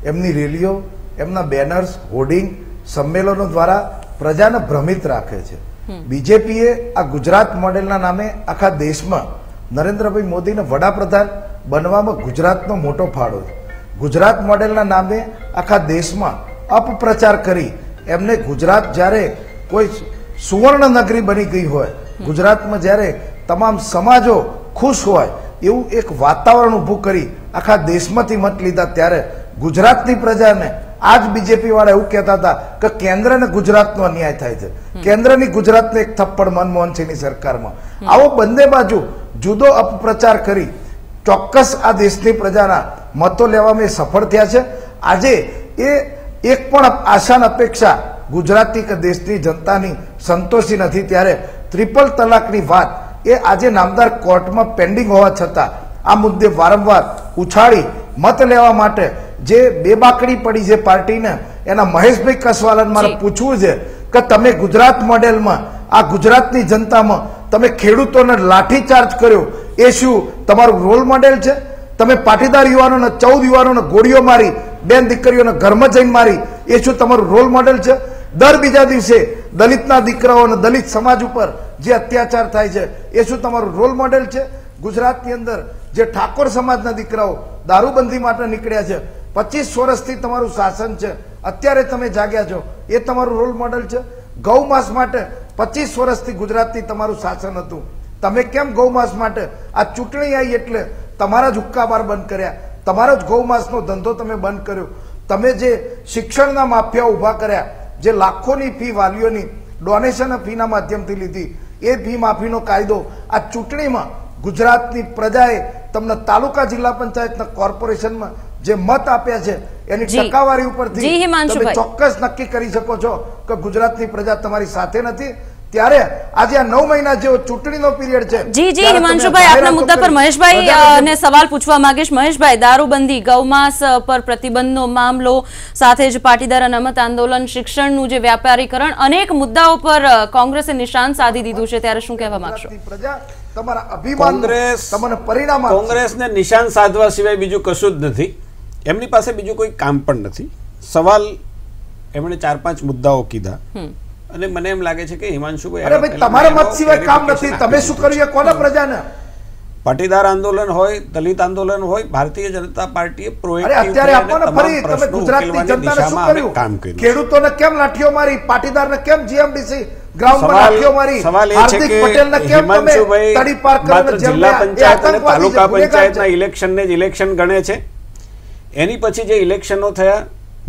એમની રેલીઓ, એમના બેનર્સ, હોર્ડિંગ, સંમેલનો દ્વારા પ્રજાને ભ્રમિત રાખે છે. બીજેપીએ આ ગુજરાત મોડેલના નામે આખા દેશમાં નરેન્દ્રભાઈ મોદીને વડાપ્રધાન બનવામાં ગુજરાતનો મોટો ફાળો છે. ગુજરાત મોડેલના નામે આખા દેશમાં અપપ્રચાર કરી એમને ગુજરાત જ્યારે કોઈ સુવર્ણ નગરી બની ગઈ હોય, ગુજરાતમાં જ્યારે તમામ સમાજો ખુશ હોય એવું એક વાતાવરણ ઊભું કરી આખા દેશમાંથી મત લીધા, ત્યારે ગુજરાતની પ્રજાને આજ બીજેપી વાળા એવું કહેતા હતા કે કેન્દ્રને ગુજરાતનો અન્યાય થાય છે, કેન્દ્રની ગુજરાતને એક થપ્પડ મનમોહનસિંહની સરકારમાં. આવો બંને બાજુ જુદો અપપ્રચાર કરી ચોક્કસ આ દેશની પ્રજાના મતો લેવામાં સફળ થયા છે. આજે એ એક પણ આશાન અપેક્ષા ગુજરાતની કે દેશની જનતાની સંતોષી નથી, ત્યારે ટ્રિપલ તલાકની વાત એ આજે નામદાર કોર્ટમાં પેન્ડિંગ હોવા છતાં આ મુદ્દે વારંવાર ઉછાળી મત લેવા માટે જે બેબાકડી પડી છે પાર્ટીને, એના મહેશભાઈ કસવાલાને મારે પૂછવું છે કે તમે ગુજરાત મોડેલમાં આ ગુજરાતની જનતામાં તમે ખેડૂતોને લાઠીચાર્જ કર્યો, એ શું તમારું રોલ મોડેલ છે? તમે પાટીદાર યુવાનોને 14 યુવાનોને ગોળીઓ મારી, બેન દીકરીઓને ઘરમાં જઈને મારી, એ શું તમારું રોલ મોડેલ છે? દર બીજા દિવસે દલિતના દીકરાઓ અને દલિત સમાજ ઉપર જે અત્યાચાર થાય છે, એ શું તમારું રોલ મોડેલ છે? ગુજરાતની અંદર જે ઠાકોર સમાજના દીકરાઓ દારૂબંધી માટે નીકળ્યા છે, 25 વર્ષથી તમારું શાસન છે, અત્યારે તમે જાગ્યા છો, એ તમારું રોલ મોડેલ છે? ગૌમાંસ માટે 25 વર્ષથી ગુજરાતની તમારું શાસન હતું, તમે કેમ ગૌમાંસ માટે આ ચૂંટણી આવી એટલે તમારા જ હુક્કાબાર બંધ કર્યા, તમારો જ ગૌમાંસનો ધંધો તમે બંધ કર્યો, તમે જે શિક્ષણના માફિયા ઊભા કર્યા, જે લાખોની ફી વાલીઓની ડોનેશન ફીના માધ્યમથી લીધી, એ ફી માફીનો કાયદો આ ચૂંટણીમાં ગુજરાતની પ્રજાએ તમને તાલુકા જિલ્લા પંચાયતના કોર્પોરેશનમાં જે મત આપ્યા છે એની જી. ટકાવારી ઉપરથી જી, તમે હિમાંશુભાઈ. ચોક્કસ નક્કી કરી શકો છો કે ગુજરાતની પ્રજા તમારી સાથે નથી. ત્યારે આજે આ 9 મહિના જેવો ચૂંટણીનો પીરિયડ છે. જી જી ત્યારે હિમાંશુભાઈ, તમે આપના મુદ્દા પર જાહેરાતો કરી. મહેશભાઈ વધારે ને સવાલ પૂછવા માંગીશ. મહેશભાઈ, દારૂબંધી, ગૌમાંસ પર પ્રતિબંધનો મામલો, સાથે જ પાટીદાર અનામત આંદોલન, શિક્ષણનું જે વ્યાપારીકરણ, અનેક મુદ્દાઓ પર કોંગ્રેસે નિશાન સાધી દીધું છે, ત્યારે શું કહેવા માંગશો? ગુજરાતની પ્રજા તમારા અભિમાન તમને પરિણામ આપશે. કોંગ્રેસને નિશાન સાધવા સિવાય બીજું કશું જ નથી. એમની પાસે બીજું કોઈ કામ પણ નથી. સવાલ એમણે 4-5 મુદ્દાઓ કીધા અને મને એમ લાગે છે કે હિમાંશુભાઈ, અરે ભાઈ, તમારા મત સિવાય કામ નથી. તમે શું કર્યું કોના પ્રજાને? પાટીદાર આંદોલન હોય, દલિત આંદોલન હોય, ભારતીય જનતા પાર્ટીએ અરે અત્યારે આપો ને ફરી, તમે ગુજરાતની જનતાને શું કર્યું? ખેડૂતોને કેમ લાઠીઓ મારી? પાટીદારને કેમ જીએમડીસી ગ્રાઉન્ડ પર લાઠીઓ મારી? સવાલ એ છે હાર્દિક કે પટેલને કેમ તમે હિમાંશુભાઈ તડી પાર માત્ર કરીને જિલ્લા જેલમાં? પંચાયત અને આતંકવાદી તાલુકા છે, ગુનેગાર પંચાયતના છે. ઇલેક્શનને જ ઇલેક્શન ગણે છે. એની પછી જે ઇલેક્શનો થયા,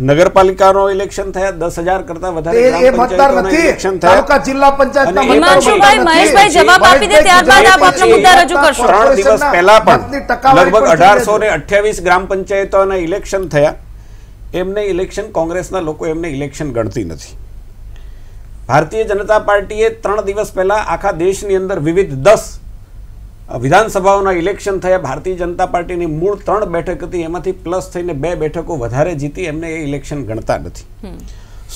નગરપાલિકાનો ઇલેક્શન થયા, 10,000 કરતા વધારે એ ગ્રામ મતદાર પંચાયતોના નથી. ઇલેક્શન તાલુકા થયા. જિલ્લા પંચાયતના અને મતદારો હિમાંશુભાઈ, નથી. મહેશભાઈ જવાબ આપી દે, ત્યારબાદ આપ આપના મુદ્દા રજૂ કરશો. 3 દિવસ પહેલા પણ મતની ટકાવારી લગભગ પણ 1828 ગ્રામ પંચાયતોના ઇલેક્શન થયા. એમને ઇલેક્શન, કોંગ્રેસના લોકો એમને ઇલેક્શન ગણતી નથી. ભારતીય જનતા પાર્ટીએ 3 દિવસ પહેલા આખા દેશની અંદર વિવિધ 10 વિધાનસભાઓના ઇલેક્શન થયા. ભારતીય જનતા પાર્ટીની મૂળ 3 બેઠક હતી, એમાંથી પ્લસ થઈને 2 બેઠકો વધારે જીતી. એમને એ ઇલેક્શન ગણતા નથી.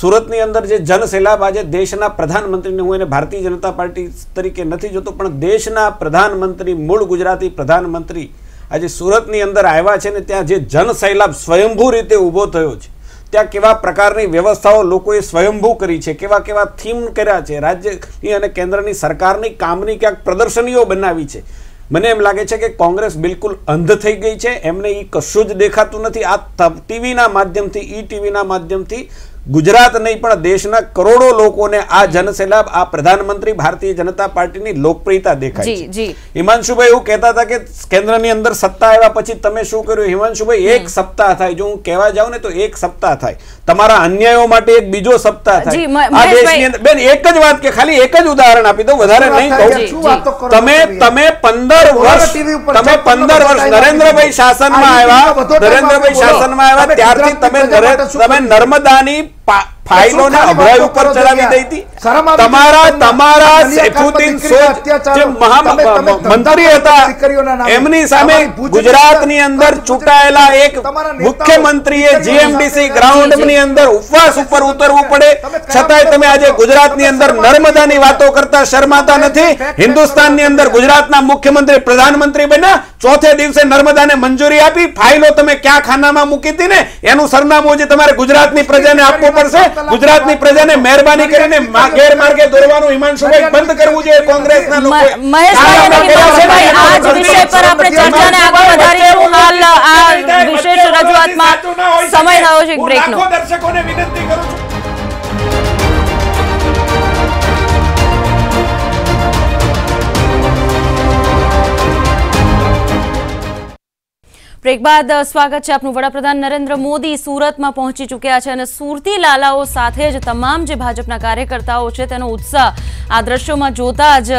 સુરતની અંદર જે જનસેલાબ, આજે દેશના પ્રધાનમંત્રીને, હું એને ભારતીય જનતા પાર્ટી તરીકે નથી જોતો, પણ દેશના પ્રધાનમંત્રી, મૂળ ગુજરાતી પ્રધાનમંત્રી આજે સુરતની અંદર આવ્યા છે ને ત્યાં જે જનસેલાબ સ્વયંભૂ રીતે ઊભો થયો છે, ત્યાં કેવા પ્રકારની વ્યવસ્થાઓ લોકોએ સ્વયંભૂ કરી છે, કેવા કેવા થીમ કર્યા છે, રાજ્યની અને કેન્દ્રની સરકારની કામની ક્યાંક પ્રદર્શનીઓ બનાવી છે. મને એમ લાગે છે કે કોંગ્રેસ બિલકુલ અંધ થઈ ગઈ છે. એમને એ કશું જ દેખાતું નથી. આ ટીવીના માધ્યમથી, ટીવીના માધ્યમથી ગુજરાત નહીં પણ દેશના કરોડો લોકોને આ જનસેલાબ, આ પ્રધાનમંત્રી ભારતીય જનતા પાર્ટીની લોકપ્રિયતા દેખાય છે. હિમાંશુભાઈ એવું કહેતા હતા કે કેન્દ્રની અંદર સત્તા આવ્યા પછી તમે શું કર્યું? હિમાંશુભાઈ, 1 સપ્તાહ થાય. જો હું કહેવા જાઉં ને તો 1 સપ્તાહ થાય. તમારા અન્યાયો માટે એક બીજો સપ્તાહ થાય. આ દેશની અંદર બેન એક જ વાત, કે ખાલી એક જ ઉદાહરણ આપી દો, વધારે નહીં કહું. તમે 15 વર્ષ નરેન્દ્રભાઈ શાસનમાં આવ્યા, ત્યારથી તમે નર્મદાની ફાઇલોને અભરાઈ ઉપર ચડાવી દઈ હતી. તમારા સૈફુદ્દીન સોજ જે મંત્રી હતા, એમની સામે ગુજરાતની અંદર ચૂંટાયેલા એક મુખ્યમંત્રીએ જીએમડીસી ગ્રાઉન્ડની અંદર ઉપવાસ ઉપર ઉતરવું પડે, છતાંય તમે આજે ગુજરાતની અંદર નર્મદાની વાતો કરતા શરમાતા નથી. હિન્દુસ્તાનની અંદર ગુજરાતના મુખ્યમંત્રી પ્રધાનમંત્રી બન્યા, ચોથે દિવસે નર્મદાને મંજૂરી આપી. ફાઇલો તમે ક્યાં ખાનામાં મૂકી હતી ને એનું સરનામું જે તમારે ગુજરાતની પ્રજાને આપવું પડશે. ગુજરાતની પ્રજાને મહેરબાની કરીને ગેરમાર્ગે દોરવાનું હિમાંશુભાઈ બંધ કરવું જોઈએ. કોંગ્રેસના લોકોએ મહેશભાઈ, આ જ વિષય પર આપણે ચર્ચાને આગળ વધારીશું. હાલ આ વિશેષ રજૂઆતમાં સમય થયો છે બ્રેકનો. દર્શકોને વિનંતી કરું છું. બ્રેક બાદ સ્વાગત છે આપનું. વડાપ્રધાન નરેન્દ્ર મોદી સુરતમાં પહોંચી ચૂક્યા છે અને સુરતી લાલાઓ સાથે જ તમામ જે ભાજપના કાર્યકર્તાઓ છે તેનો ઉત્સાહ આ દ્રશ્યોમાં જોતા જ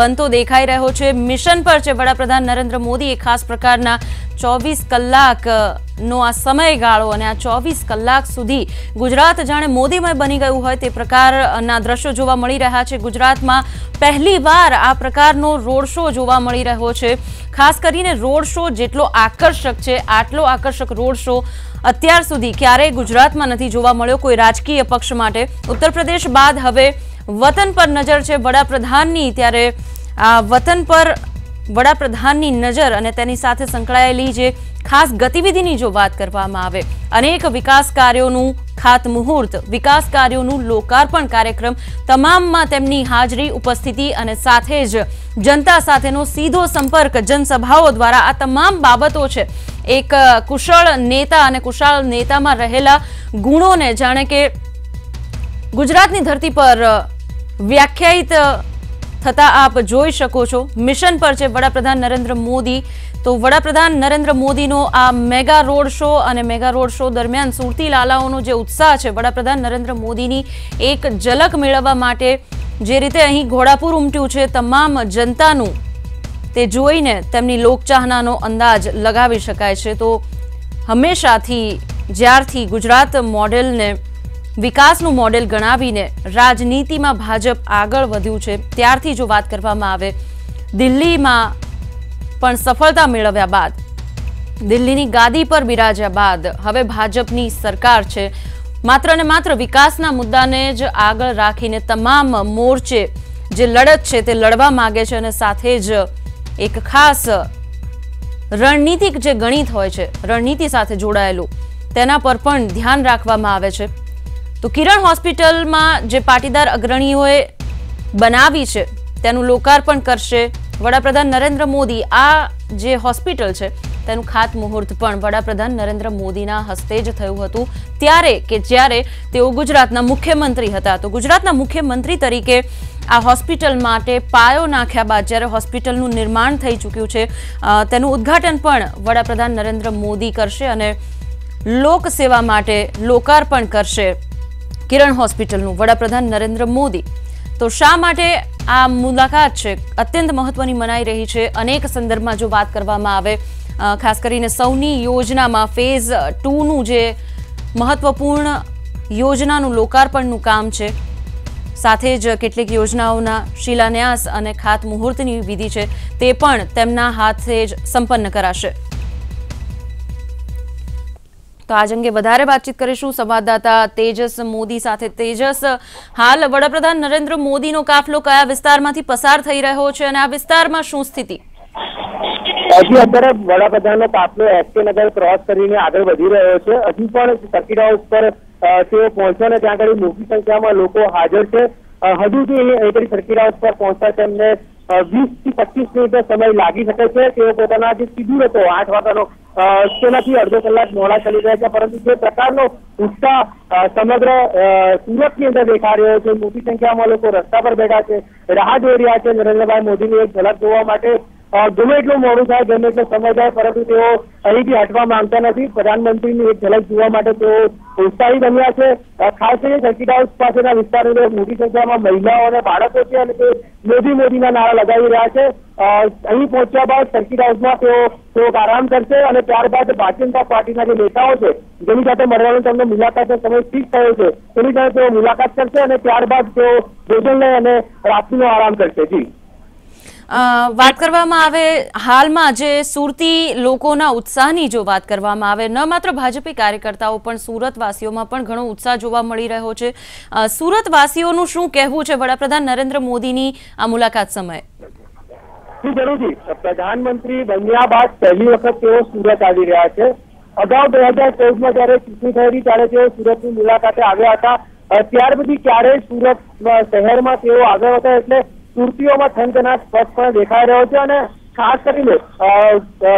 બનતો દેખાઈ રહ્યો છે. મિશન પર છે વડાપ્રધાન નરેન્દ્ર મોદી. એક ખાસ પ્રકારના 24 કલાકનો આ સમયગાળો અને આ 24 કલાક સુધી ગુજરાત જાણે મોદીમય બની ગયું હોય તે પ્રકારના દ્રશ્યો જોવા મળી રહ્યા છે. ગુજરાતમાં પહેલીવાર આ પ્રકારનો રોડ શો જોવા મળી રહ્યો છે. ખાસ કરીને રોડ શો જેટલો આકર્ષક છે, આટલો આકર્ષક રોડ શો અત્યાર સુધી ક્યારેય ગુજરાતમાં નથી જોવા મળ્યો કોઈ રાજકીય પક્ષ માટે. ઉત્તર પ્રદેશ બાદ હવે વતન પર નજર છે વડાપ્રધાનની. ત્યારે આ વતન પર વડાપ્રધાનની નજર અને તેની સાથે સંકળાયેલી જે ખાસ ગતિવિધિની જો વાત કરવામાં આવે, અનેક વિકાસ કાર્યોનું ખાતમુહૂર્ત, વિકાસ કાર્યોનું લોકાર્પણ કાર્યક્રમ, તમામમાં તેમની હાજરી, ઉપસ્થિતિ અને સાથે જ જનતા સાથેનો સીધો સંપર્ક જનસભાઓ દ્વારા આ તમામ બાબતો છે. એક કુશળ નેતા અને કુશળ નેતામાં રહેલા ગુણોને જાણે કે ગુજરાતની ધરતી પર વ્યાખ્યાયિત થતા આપ જોઈ શકો છો. મિશન પર છે વડાપ્રધાન નરેન્દ્ર મોદી. તો વડાપ્રધાન નરેન્દ્ર મોદીનો આ મેગા રોડ શો અને મેગા રોડ શો દરમિયાન સુરતી લાલાઓનો જે ઉત્સાહ છે વડાપ્રધાન નરેન્દ્ર મોદીની એક ઝલક મેળવવા માટે જે રીતે અહીં ઘોડાપુર ઉમટ્યું છે તમામ જનતાનું, તે જોઈને તેમની લોકચાહનાનો અંદાજ લગાવી શકાય છે. તો હંમેશાથી જ્યારથી ગુજરાત મોડેલને વિકાસનું મોડેલ ગણાવીને રાજનીતિમાં ભાજપ આગળ વધ્યું છે ત્યારથી જો વાત કરવામાં આવે, દિલ્હીમાં પણ સફળતા મેળવ્યા બાદ, દિલ્હીની ગાદી પર બિરાજ્યા બાદ હવે ભાજપની સરકાર છે. માત્ર ને માત્ર વિકાસના મુદ્દાને જ આગળ રાખીને તમામ મોરચે જે લડત છે તે લડવા માંગે છે અને સાથે જ એક ખાસ રણનીતિક જે ગણિત હોય છે, રણનીતિ સાથે જોડાયેલું, તેના પર પણ ધ્યાન રાખવામાં આવે છે. તો કિરણ હોસ્પિટલમાં જે પાટીદાર અગ્રણીઓએ બનાવી છે તેનું લોકાર્પણ કરશે વડાપ્રધાન નરેન્દ્ર મોદી. આ જે હોસ્પિટલ છે તેનું ખાતમુહૂર્ત પણ વડાપ્રધાન નરેન્દ્ર મોદીના હસ્તે જ થયું હતું ત્યારે કે જ્યારે તેઓ ગુજરાતના મુખ્યમંત્રી હતા. તો ગુજરાતના મુખ્યમંત્રી તરીકે આ હોસ્પિટલ માટે પાયો નાખ્યા બાદ જ્યારે હોસ્પિટલનું નિર્માણ થઈ ચૂક્યું છે તેનું ઉદ્ઘાટન પણ વડાપ્રધાન નરેન્દ્ર મોદી કરશે અને લોક સેવા માટે લોકાર્પણ કરશે કિરણ હોસ્પિટલનું વડાપ્રધાન નરેન્દ્ર મોદી. તો શા માટે આ મુલાકાત છે અત્યંત મહત્વની મનાઈ રહી છે. અનેક સંદર્ભમાં જો વાત કરવામાં આવે, ખાસ કરીને સૌની યોજનામાં ફેઝ 2નું જે મહત્વપૂર્ણ યોજનાનું લોકાર્પણનું કામ છે, સાથે જ કેટલીક યોજનાઓના શિલાન્યાસ અને ખાતમુહૂર્તની વિધિ છે તે પણ તેમના હાથે જ સંપન્ન કરાશે. તો આજ અંગે વધારે વાતચીત કરીશું સંવાદદાતા તેજસ મોદી સાથે. તેજસ, હાલ વડાપ્રધાન નરેન્દ્ર મોદીનો કાફલો કયા વિસ્તારમાંથી પસાર થઈ રહ્યો છે અને આ વિસ્તારમાં શું સ્થિતિ? હજી અત્યારે વડાપ્રધાનનો કાફલો એસકે નગર ક્રોસ કરીને આગળ વધી રહ્યો છે. હજી પણ સર્કિટ હાઉસ પર તેઓ પહોંચ્યા અને ત્યાં આગળ મોટી સંખ્યામાં લોકો હાજર છે. હજુથી અહીં સર્કિટ હાઉસ પર પહોંચતા તેમને 20 થી 25 મિનિટ સમય લાગી શકે છે. તેઓ પોતાના જે શિડ્યુલ હતો 8 વાગ્યાનો તેનાથી અડધો કલાક મોડા ચાલી રહ્યા છે. પરંતુ જે પ્રકારનો ઉત્સાહ સમગ્ર સુરતની અંદર દેખાઈ રહ્યો છે, મોટી સંખ્યામાં લોકો રસ્તા પર બેઠા છે, રાહ જોઈ રહ્યા છે નરેન્દ્રભાઈ મોદીની એક ઝલક જોવા માટે. ગમે એટલું મોડું થાય, ગમે એટલો સમય થાય, પરંતુ તેઓ અહીંથી હટવા માંગતા નથી. પ્રધાનમંત્રીની એક ઝલક જોવા માટે તેઓ ઉત્સાહી બન્યા છે. ખાસ કરીને સર્કિટ હાઉસ પાસેના વિસ્તારોની મોટી સંખ્યામાં મહિલાઓ અને બાળકો છે અને તે મોદી મોદીના નારા લગાવી રહ્યા છે. અહીં પહોંચ્યા બાદ સર્કિટ હાઉસમાં તેઓ આરામ કરશે અને ત્યારબાદ ભારતીય જનતા પાર્ટીના જે નેતાઓ છે જેની સાથે મળવાનો તેમને મુલાકાતનો સમય ફિક્સ થયો છે તેની સાથે તેઓ મુલાકાત કરશે અને ત્યારબાદ તેઓ ભોજન લઈ અને રાત્રિનો આરામ કરશે. જી, વાત કરવામાં આવે હાલમાં જે સુરતી લોકોના ઉત્સાહની જો વાત કરવામાં આવે, ન માત્ર ભાજપી કાર્યકર્તાઓ પણ સુરતવાસીઓમાં પણ ઘણો ઉત્સાહ જોવા મળી રહ્યો છે. સુરતવાસીઓનું શું કહેવું છે વડાપ્રધાન નરેન્દ્ર મોદીની આ મુલાકાત સમયે? જરૂરથી પ્રધાનમંત્રી બન્યા બાદ પહેલી વખત તેઓ સુરત આવી રહ્યા છે. અગાઉ 2014માં જયારે ચૂંટણી થયેલી ત્યારે તેઓ સુરતની મુલાકાતે આવ્યા હતા. ત્યાર પછી ક્યારેય સુરત શહેરમાં તેઓ આગળ હતા એટલે સુરતીઓમાં થનગનાટ સ્પષ્ટપણે દેખાઈ રહ્યો છે. અને ખાસ કરીને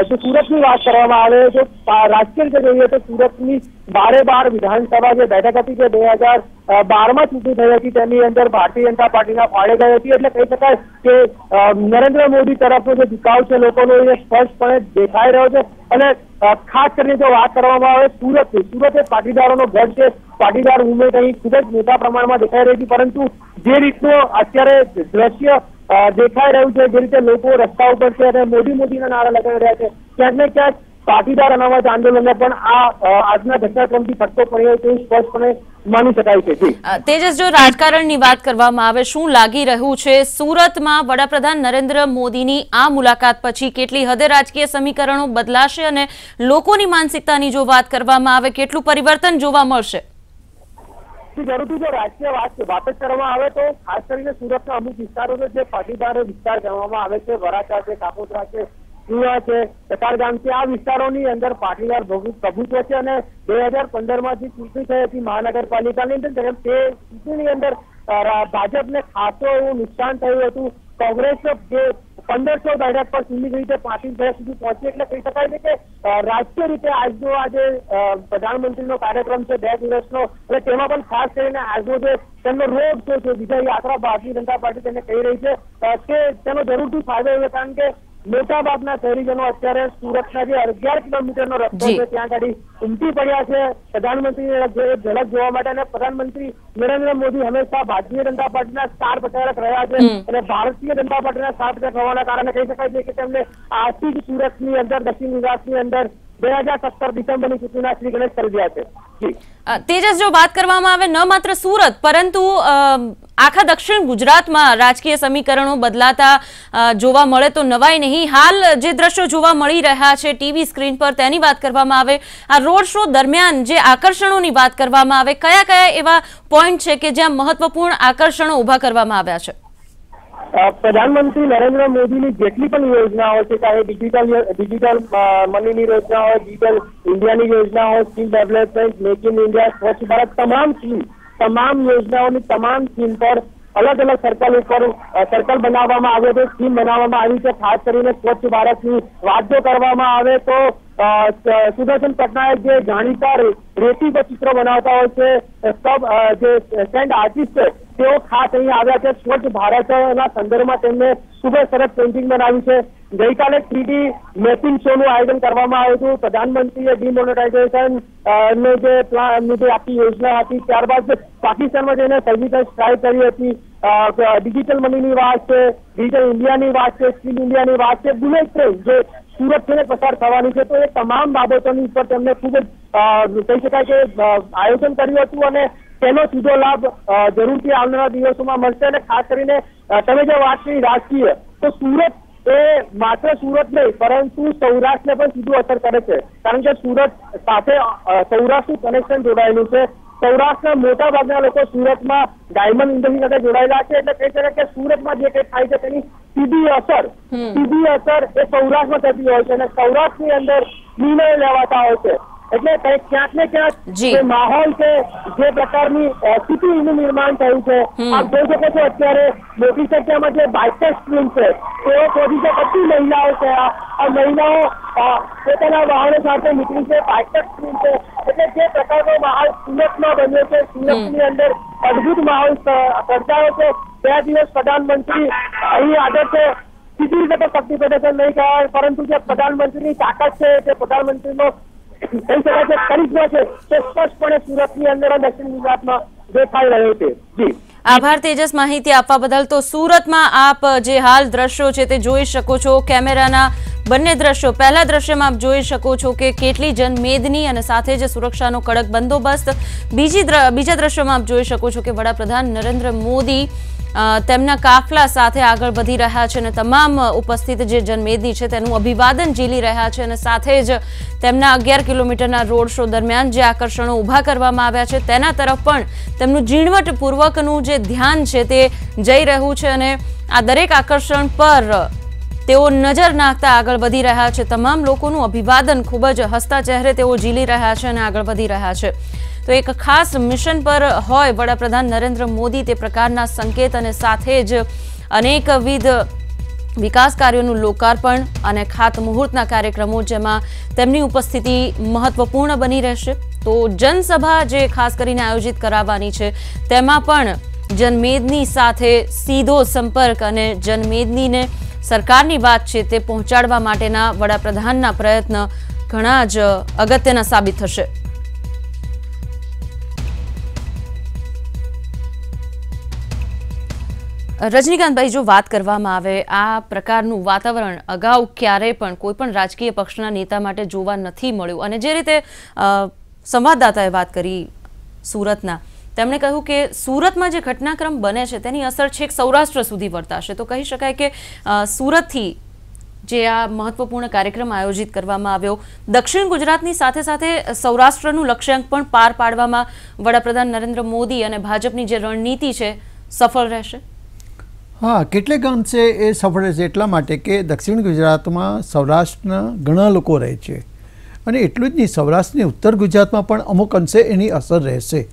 જો સુરતની વાત કરવામાં આવે તો રાજકીય રીતે જોઈએ તો સુરતની 12 વિધાનસભા જે બેઠક હતી જે 2012માં ચૂંટણી થઈ હતી તેની અંદર ભારતીય જનતા પાર્ટીના ફાળે ગઈ હતી. એટલે કહી શકાય કે નરેન્દ્ર મોદી તરફનો જે ઝુકાવ છે લોકોનો એ સ્પષ્ટપણે દેખાઈ રહ્યો છે. અને ખાસ કરીને જો વાત કરવામાં આવે સુરત એ પાટીદારોનો ગઢ છે. પાટીદાર મુવમેન્ટ અહીં ખૂબ જ મોટા પ્રમાણમાં દેખાઈ રહી હતી. પરંતુ જે રીતનું અત્યારે દ્રશ્ય દેખાઈ રહ્યું છે, જે રીતે લોકો રસ્તા ઉપર છે અને મોદીના નારા લગાવી રહ્યા છે, ક્યાંક ને ક્યાંક પાટીદાર અનામત આંદોલનને પણ આજના ઘટનાક્રમથી ફટકો પડ્યો તેવું સ્પષ્ટપણે માની શકાય છે. તેજસ, જો રાજકારણની વાત કરવામાં આવે, શું લાગી રહ્યું છે સુરતમાં વડાપ્રધાન નરેન્દ્ર મોદીની આ મુલાકાત પછી કેટલી હદે રાજકીય સમીકરણો બદલાશે અને લોકોની માનસિકતાની જો વાત કરવામાં આવે કેટલું પરિવર્તન જોવા મળશે? જરૂરથી જો રાજકીય વાત જ કરવામાં આવે તો ખાસ કરીને સુરતના અમુક વિસ્તારો જે પાટીદાર વિસ્તાર ગણવામાં આવે છે, વરાછા છે, કાપોદ્રા છે, સુવા છે, કતારગામ છે, આ વિસ્તારોની અંદર પાટીદાર પ્રભુત્વ છે. અને 2015માં જે ચૂંટણી થઈ હતી મહાનગરપાલિકાની અંદર તે ચૂંટણીની અંદર ભાજપને ખાસો એવું નુકસાન થયું હતું. કોંગ્રેસ જે 1500 બેઠક પર સીમિત રીતે 35 બેઠક સુધી પહોંચી. એટલે કહી શકાય છે કે રાજકીય રીતે આજનો આજે પ્રધાનમંત્રીનો કાર્યક્રમ છે 2 દિવસનો, એટલે તેમાં પણ ખાસ કરીને આજનો જે તેમનો રોડ શો છે, વિજય યાત્રા ભારતીય જનતા પાર્ટી તેને કહી રહી છે કે તેનો જરૂરથી ફાયદો છે. કારણ કે મોટા ભાગના શહેરીજનો અત્યારે સુરતના જે 11 કિલોમીટરનો રસ્તો છે ત્યાં આગળ ઉમટી પડ્યા છે પ્રધાનમંત્રીની ઝલક જોવા માટે. અને પ્રધાનમંત્રી નરેન્દ્ર મોદી હંમેશા ભારતીય જનતા પાર્ટીના સ્ટાર પ્રચારક રહ્યા છે અને ભારતીય જનતા પાર્ટીના સ્ટાર પ્રચારક હોવાના કારણે કહી શકાય છે કે તેમને આજથી જ સુરતની અંદર દક્ષિણ ગુજરાતની અંદર 2017 ડિસેમ્બરની ચૂંટણીના શ્રી ગણેશ કરજિયા છે. જી તેજસ, જો વાત કરવામાં આવે ન માત્ર સુરત પરંતુ આખા દક્ષિણ ગુજરાતમાં રાજકીય સમીકરણો બદલાતા જોવા મળે તો નવાઈ નહીં. હાલ જે દ્રશ્યો જોવા મળી રહ્યા છે ટીવી સ્ક્રીન પર તેની વાત કરવામાં આવે, આ રોડ શો દરમિયાન જે આકર્ષણોની વાત કરવામાં આવે, કયા કયા એવા પોઈન્ટ છે કે જ્યાં મહત્વપૂર્ણ આકર્ષણો ઉભા કરવામાં આવ્યા છે? પ્રધાનમંત્રી નરેન્દ્ર મોદીની જેટલી પણ યોજનાઓ છે, ચાહે ડિજિટલ મનીની યોજના હોય, ડિજિટલ ઇન્ડિયાની યોજના હોય, skill development, make in India, સ્વચ્છ ભારત, તમામ યોજનાઓની તમામ થીમ પર અલગ અલગ સર્કલ બનાવવામાં આવ્યો છે, થીમ બનાવવામાં આવી છે. ખાસ કરીને સ્વચ્છ ભારતની વાત જો કરવામાં આવે તો સુદર્શન પટનાયક જે જાણીતા રેતી પર ચિત્રો બનાવતા હોય છે, જે સ્ટેન્ડ આર્ટિસ્ટ છે, તેઓ ખાસ અહીં આવ્યા છે. સ્વચ્છ ભારતના સંદર્ભમાં તેમને ખૂબ જ સરસ પેઇન્ટિંગ બનાવી છે. ગઈકાલે 3D મેપિંગ શોનું આયોજન કરવામાં આવ્યું હતું. પ્રધાનમંત્રીએ ડિમોનેટાઇઝેશન જે આખી યોજના હતી, ત્યારબાદ પાકિસ્તાનમાં જઈને સર્જિકલ સ્ટ્રાઇક કરી હતી. ડિજિટલ મનીની વાત છે, ડિજિટલ ઇન્ડિયાની વાત છે, સ્કિલ ઇન્ડિયાની વાત છે, બુલેટ ટ્રેન જે સુરત થઈને પસાર થવાની છે, તો એ તમામ બાબતોની ઉપર તેમને ખૂબ જ કહી શકાય કે આયોજન કર્યું હતું અને તેનો સીધો લાભ જરૂરથી આવનારા દિવસોમાં મળશે. અને ખાસ કરીને તમે જે વાત કરી રાજકીય, તો સુરત એ માત્ર સુરત નહીં પરંતુ સૌરાષ્ટ્રને પણ સીધું અસર કરે છે, કારણ કે સુરત સાથે સૌરાષ્ટ્રનું કનેક્શન જોડાયેલું છે. સૌરાષ્ટ્રના મોટા ભાગના લોકો સુરતમાં ડાયમંડ ઇન્ડસ્ટ્રી સાથે જોડાયેલા છે, એટલે કહી શકાય કે સુરતમાં જે કંઈ થાય છે તેની સીધી અસર એ સૌરાષ્ટ્રમાં થતી હોય છે અને સૌરાષ્ટ્રની અંદર નિર્ણય લેવાતા હોય છે. એટલે ક્યાંક ને ક્યાંક જે માહોલ છે, જે પ્રકારની સ્થિતિનું નિર્માણ થયું છે, આપ જોઈ શકો છો અત્યારે મોટી સંખ્યામાં જે બાઇકર સ્ટ્રીમ છે તેઓ શોધી છે, બધી મહિલાઓ છે. આ મહિલાઓ પોતાના વાહનો સાથે નીકળી છે, બાઇકર સ્ટ્રીમ છે. એટલે જે પ્રકારનો માહોલ સુરતમાં બન્યો છે, સુરતની અંદર અદભુત માહોલ સર્જાયો છે. 2 દિવસ પ્રધાનમંત્રી અહીં આગળ છે. સીધી રીતે તો શક્તિ પ્રદર્શન નહીં કહેવાય, પરંતુ જે પ્રધાનમંત્રીની તાકાત છે, જે પ્રધાનમંત્રીનો કહી શકાય છે કરિશ્મા છે, તે સ્પષ્ટપણે સુરતની અંદર દક્ષિણ ગુજરાતમાં દેખાઈ રહ્યો છે. જી આભાર તેજસ, માહિતી આપવા બદલ. તો સુરતમાં આપ જે હાલ દ્રશ્યો છે તે જોઈ શકો છો, કેમેરાના બંને દ્રશ્યો. પહેલા દ્રશ્યમાં આપ જોઈ શકો છો કે કેટલી જનમેદની અને સાથે જ સુરક્ષાનો કડક બંદોબસ્ત. બીજા દ્રશ્યમાં આપ જોઈ શકો છો કે વડાપ્રધાન નરેન્દ્ર મોદી તેમના કાફલા સાથે આગળ વધી રહ્યા છે અને તમામ ઉપસ્થિત જે જનમેદની છે તેનું અભિવાદન ઝીલી રહ્યા છે અને સાથે જ તેમના 11 કિલોમીટરના રોડ શો દરમિયાન જે આકર્ષણો ઊભા કરવામાં આવ્યા છે તેના તરફ પણ તેમનું ઝીણવટપૂર્વકનું જે ધ્યાન છે તે જઈ રહ્યું છે અને આ દરેક આકર્ષણ પર તેઓ નજર નાખતા આગળ વધી રહ્યા છે. તમામ લોકોનું અભિવાદન ખૂબ જ હસતા ચહેરે તેઓ ઝીલી રહ્યા છે અને આગળ વધી રહ્યા છે. તો એક ખાસ મિશન પર હોય વડાપ્રધાન નરેન્દ્ર મોદી તે પ્રકારના સંકેત અને સાથે જ અનેકવિધ વિકાસ કાર્યોનું લોકાર્પણ અને ખાતમુહૂર્તના કાર્યક્રમો જેમાં તેમની ઉપસ્થિતિ મહત્વપૂર્ણ બની રહેશે. તો જનસભા જે ખાસ કરીને આયોજિત કરાવવાની છે તેમાં પણ જનમેદની સાથે સીધો સંપર્ક અને જનમેદનીને સરકારની વાત છે તે પહોંચાડવા માટેના વડાપ્રધાનના પ્રયત્ન ઘણા જ અગત્યના સાબિત થશે. રજનીકાંતભાઈ, જો વાત કરવામાં આવે આ પ્રકારનું વાતાવરણ અગાઉ ક્યારેય પણ કોઈ પણ રાજકીય પક્ષના નેતા માટે જોવા નથી મળ્યું અને જે રીતે સંવાદદાતાએ વાત કરી સુરતના, તેમણે કહ્યું કે સુરતમાં જે ઘટનાક્રમ બને છે તેની અસર છેક સૌરાષ્ટ્ર સુધી વર્તાશે. તો કહી શકાય કે સુરતથી જે આ મહત્વપૂર્ણ કાર્યક્રમ આયોજિત કરવામાં આવ્યો દક્ષિણ ગુજરાતની સાથે સાથે સૌરાષ્ટ્રનું લક્ષ્યાંક પણ પાર પાડવામાં વડાપ્રધાન નરેન્દ્ર મોદી અને ભાજપની જે રણનીતિ છે સફળ રહેશે. હા, કેટલેક અંશે એ સફળ રહેશે એટલા માટે કે દક્ષિણ ગુજરાતમાં સૌરાષ્ટ્રના ઘણા લોકો રહે છે અને એટલું જ નહીં, સૌરાષ્ટ્રની ઉત્તર ગુજરાતમાં પણ અમુક અંશે એની અસર રહેશે,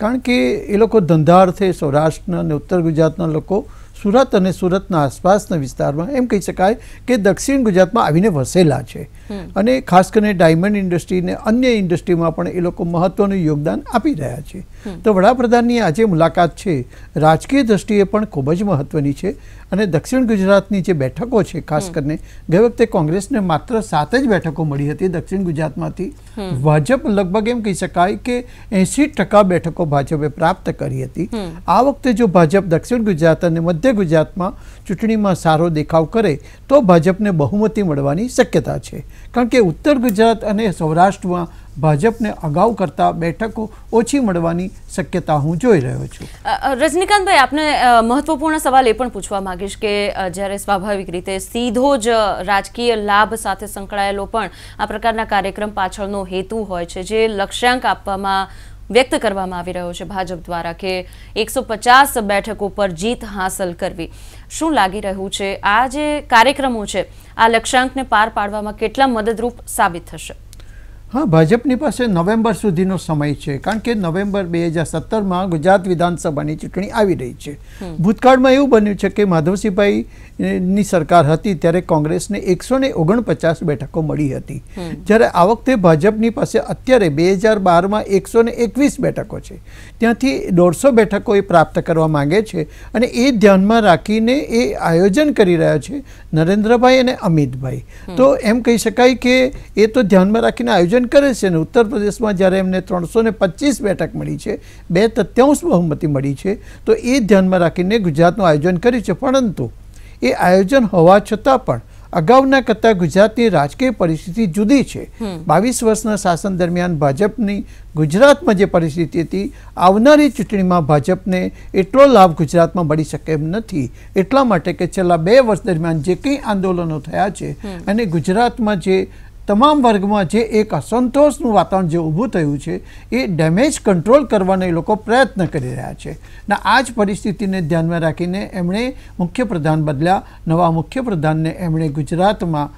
કારણ કે એ લોકો ધંધા અર્થે સૌરાષ્ટ્રના અને ઉત્તર ગુજરાતના લોકો સુરત અને સુરતના આસપાસના વિસ્તારમાં એમ કહી શકાય કે દક્ષિણ ગુજરાતમાં આવીને વસેલા છે અને ખાસ કરીને ડાયમંડ ઇન્ડસ્ટ્રી અને અન્ય ઇન્ડસ્ટ્રીમાં પણ એ લોકો મહત્વનું યોગદાન આપી રહ્યા છે. તો વડાપ્રધાનની આજે મુલાકાત છે રાજકીય દ્રષ્ટિએ પણ ખૂબ જ મહત્વની છે અને દક્ષિણ ગુજરાતની જે બેઠકો છે, ખાસ કરીને ગઈ વખતે કોંગ્રેસને માત્ર 7 જ બેઠકો મળી હતી દક્ષિણ ગુજરાતમાંથી. ભાજપ લગભગ એમ કહી શકાય કે 80% બેઠકો ભાજપે પ્રાપ્ત કરી હતી. આ વખતે જો ભાજપ દક્ષિણ ગુજરાત અને મધ્ય મધ્ય ગુજરાતમાં ચૂંટણીમાં સારો દેખાવ કરે તો ભાજપને બહુમતી મળવાની શક્યતા છે. કારણ કે ઉત્તર ગુજરાત અને સૌરાષ્ટ્રમાં ભાજપને અગાઉ કરતાં બેઠકો ઓછી મળવાની શક્યતા હું જોઈ રહ્યો છું. રજનીકાંતભાઈ, આપને મહત્વપૂર્ણ સવાલ એ પણ પૂછવા માંગીશ કે જ્યારે સ્વાભાવિક રીતે સીધો જ રાજકીય લાભ સાથે સંકળાયેલો પણ આ પ્રકારના કાર્યક્રમ પાછળનો હેતુ હોય છે, જે લક્ષ્યાંક આપવામાં વ્યક્ત કરવામાં આવી રહ્યો છે ભાજપ દ્વારા કે 150 બેઠકો પર જીત હાંસલ કરવી, શું લાગી રહ્યું છે આ જે કાર્યક્રમો છે આ લક્ષ્યાંકને પાર પાડવામાં કેટલા મદદરૂપ સાબિત થશે? હા, ભાજપની પાસે નવેમ્બર સુધીનો સમય છે. કારણ કે નવેમ્બર 2017માં ગુજરાત વિધાનસભાની ચૂંટણી આવી રહી છે. ભૂતકાળમાં એવું બન્યું છે કે માધવસિંહભાઈની સરકાર હતી ત્યારે કોંગ્રેસને 149 બેઠકો મળી હતી, જ્યારે આ વખતે ભાજપની પાસે અત્યારે 2012માં 121 બેઠકો છે. ત્યાંથી 150 બેઠકો એ પ્રાપ્ત કરવા માંગે છે અને એ ધ્યાનમાં રાખીને એ આયોજન કરી રહ્યા છે નરેન્દ્રભાઈ અને અમિતભાઈ. તો એમ કહી શકાય કે એ તો ધ્યાનમાં રાખીને આયોજન કરે છે. ને ઉત્તર પ્રદેશમાં જ્યારે એમને 325 બેઠક મળી છે, 2/3 બહુમતી મળી છે, તો એ ધ્યાનમાં રાખીને ગુજરાતનું આયોજન કર્યું છે. પરંતુ એ આયોજન હોવા છતાં પણ અગાઉના કરતાં ગુજરાતની રાજકીય પરિસ્થિતિ જુદી છે. 22 વર્ષના શાસન દરમિયાન ભાજપની ગુજરાતમાં જે પરિસ્થિતિ હતી, આવનારી ચૂંટણીમાં ભાજપને એટલો લાભ ગુજરાતમાં મળી શકે એમ નથી. એટલા માટે કે છેલ્લા 2 વર્ષ દરમિયાન જે કંઈ આંદોલનો થયા છે અને ગુજરાતમાં જે તમામ વર્ગમાં જે એક અસંતોષનું વાતાવરણ જે ઊભું થયું છે એ ડેમેજ કંટ્રોલ કરવાનો એ લોકો પ્રયત્ન કરી રહ્યા છે. ને આ જ પરિસ્થિતિને ધ્યાનમાં રાખીને એમણે મુખ્યપ્રધાન બદલ્યા. નવા મુખ્યપ્રધાનને એમણે ગુજરાતમાં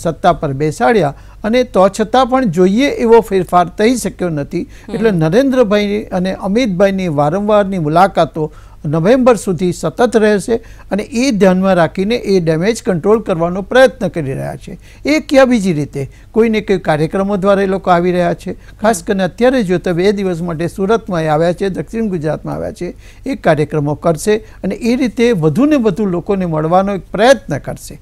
સત્તા પર બેસાડ્યા અને તો છતાં પણ જોઈએ એવો ફેરફાર થઈ શક્યો નથી. એટલે નરેન્દ્રભાઈ અને અમિતભાઈની વારંવારની મુલાકાતો નવેમ્બર સુધી સતત રહેશે અને એ ધ્યાનમાં રાખીને એ ડેમેજ કંટ્રોલ કરવાનો પ્રયત્ન કરી રહ્યા છે. એક યા બીજી રીતે કોઈને કોઈ કાર્યક્રમો દ્વારા એ લોકો આવી રહ્યા છે. ખાસ કરીને અત્યારે જો તો 2 દિવસ માટે સુરતમાં આવ્યા છે, દક્ષિણ ગુજરાતમાં આવ્યા છે, એ કાર્યક્રમો કરશે અને એ રીતે વધુને વધુ લોકોને મળવાનો એક પ્રયત્ન કરશે.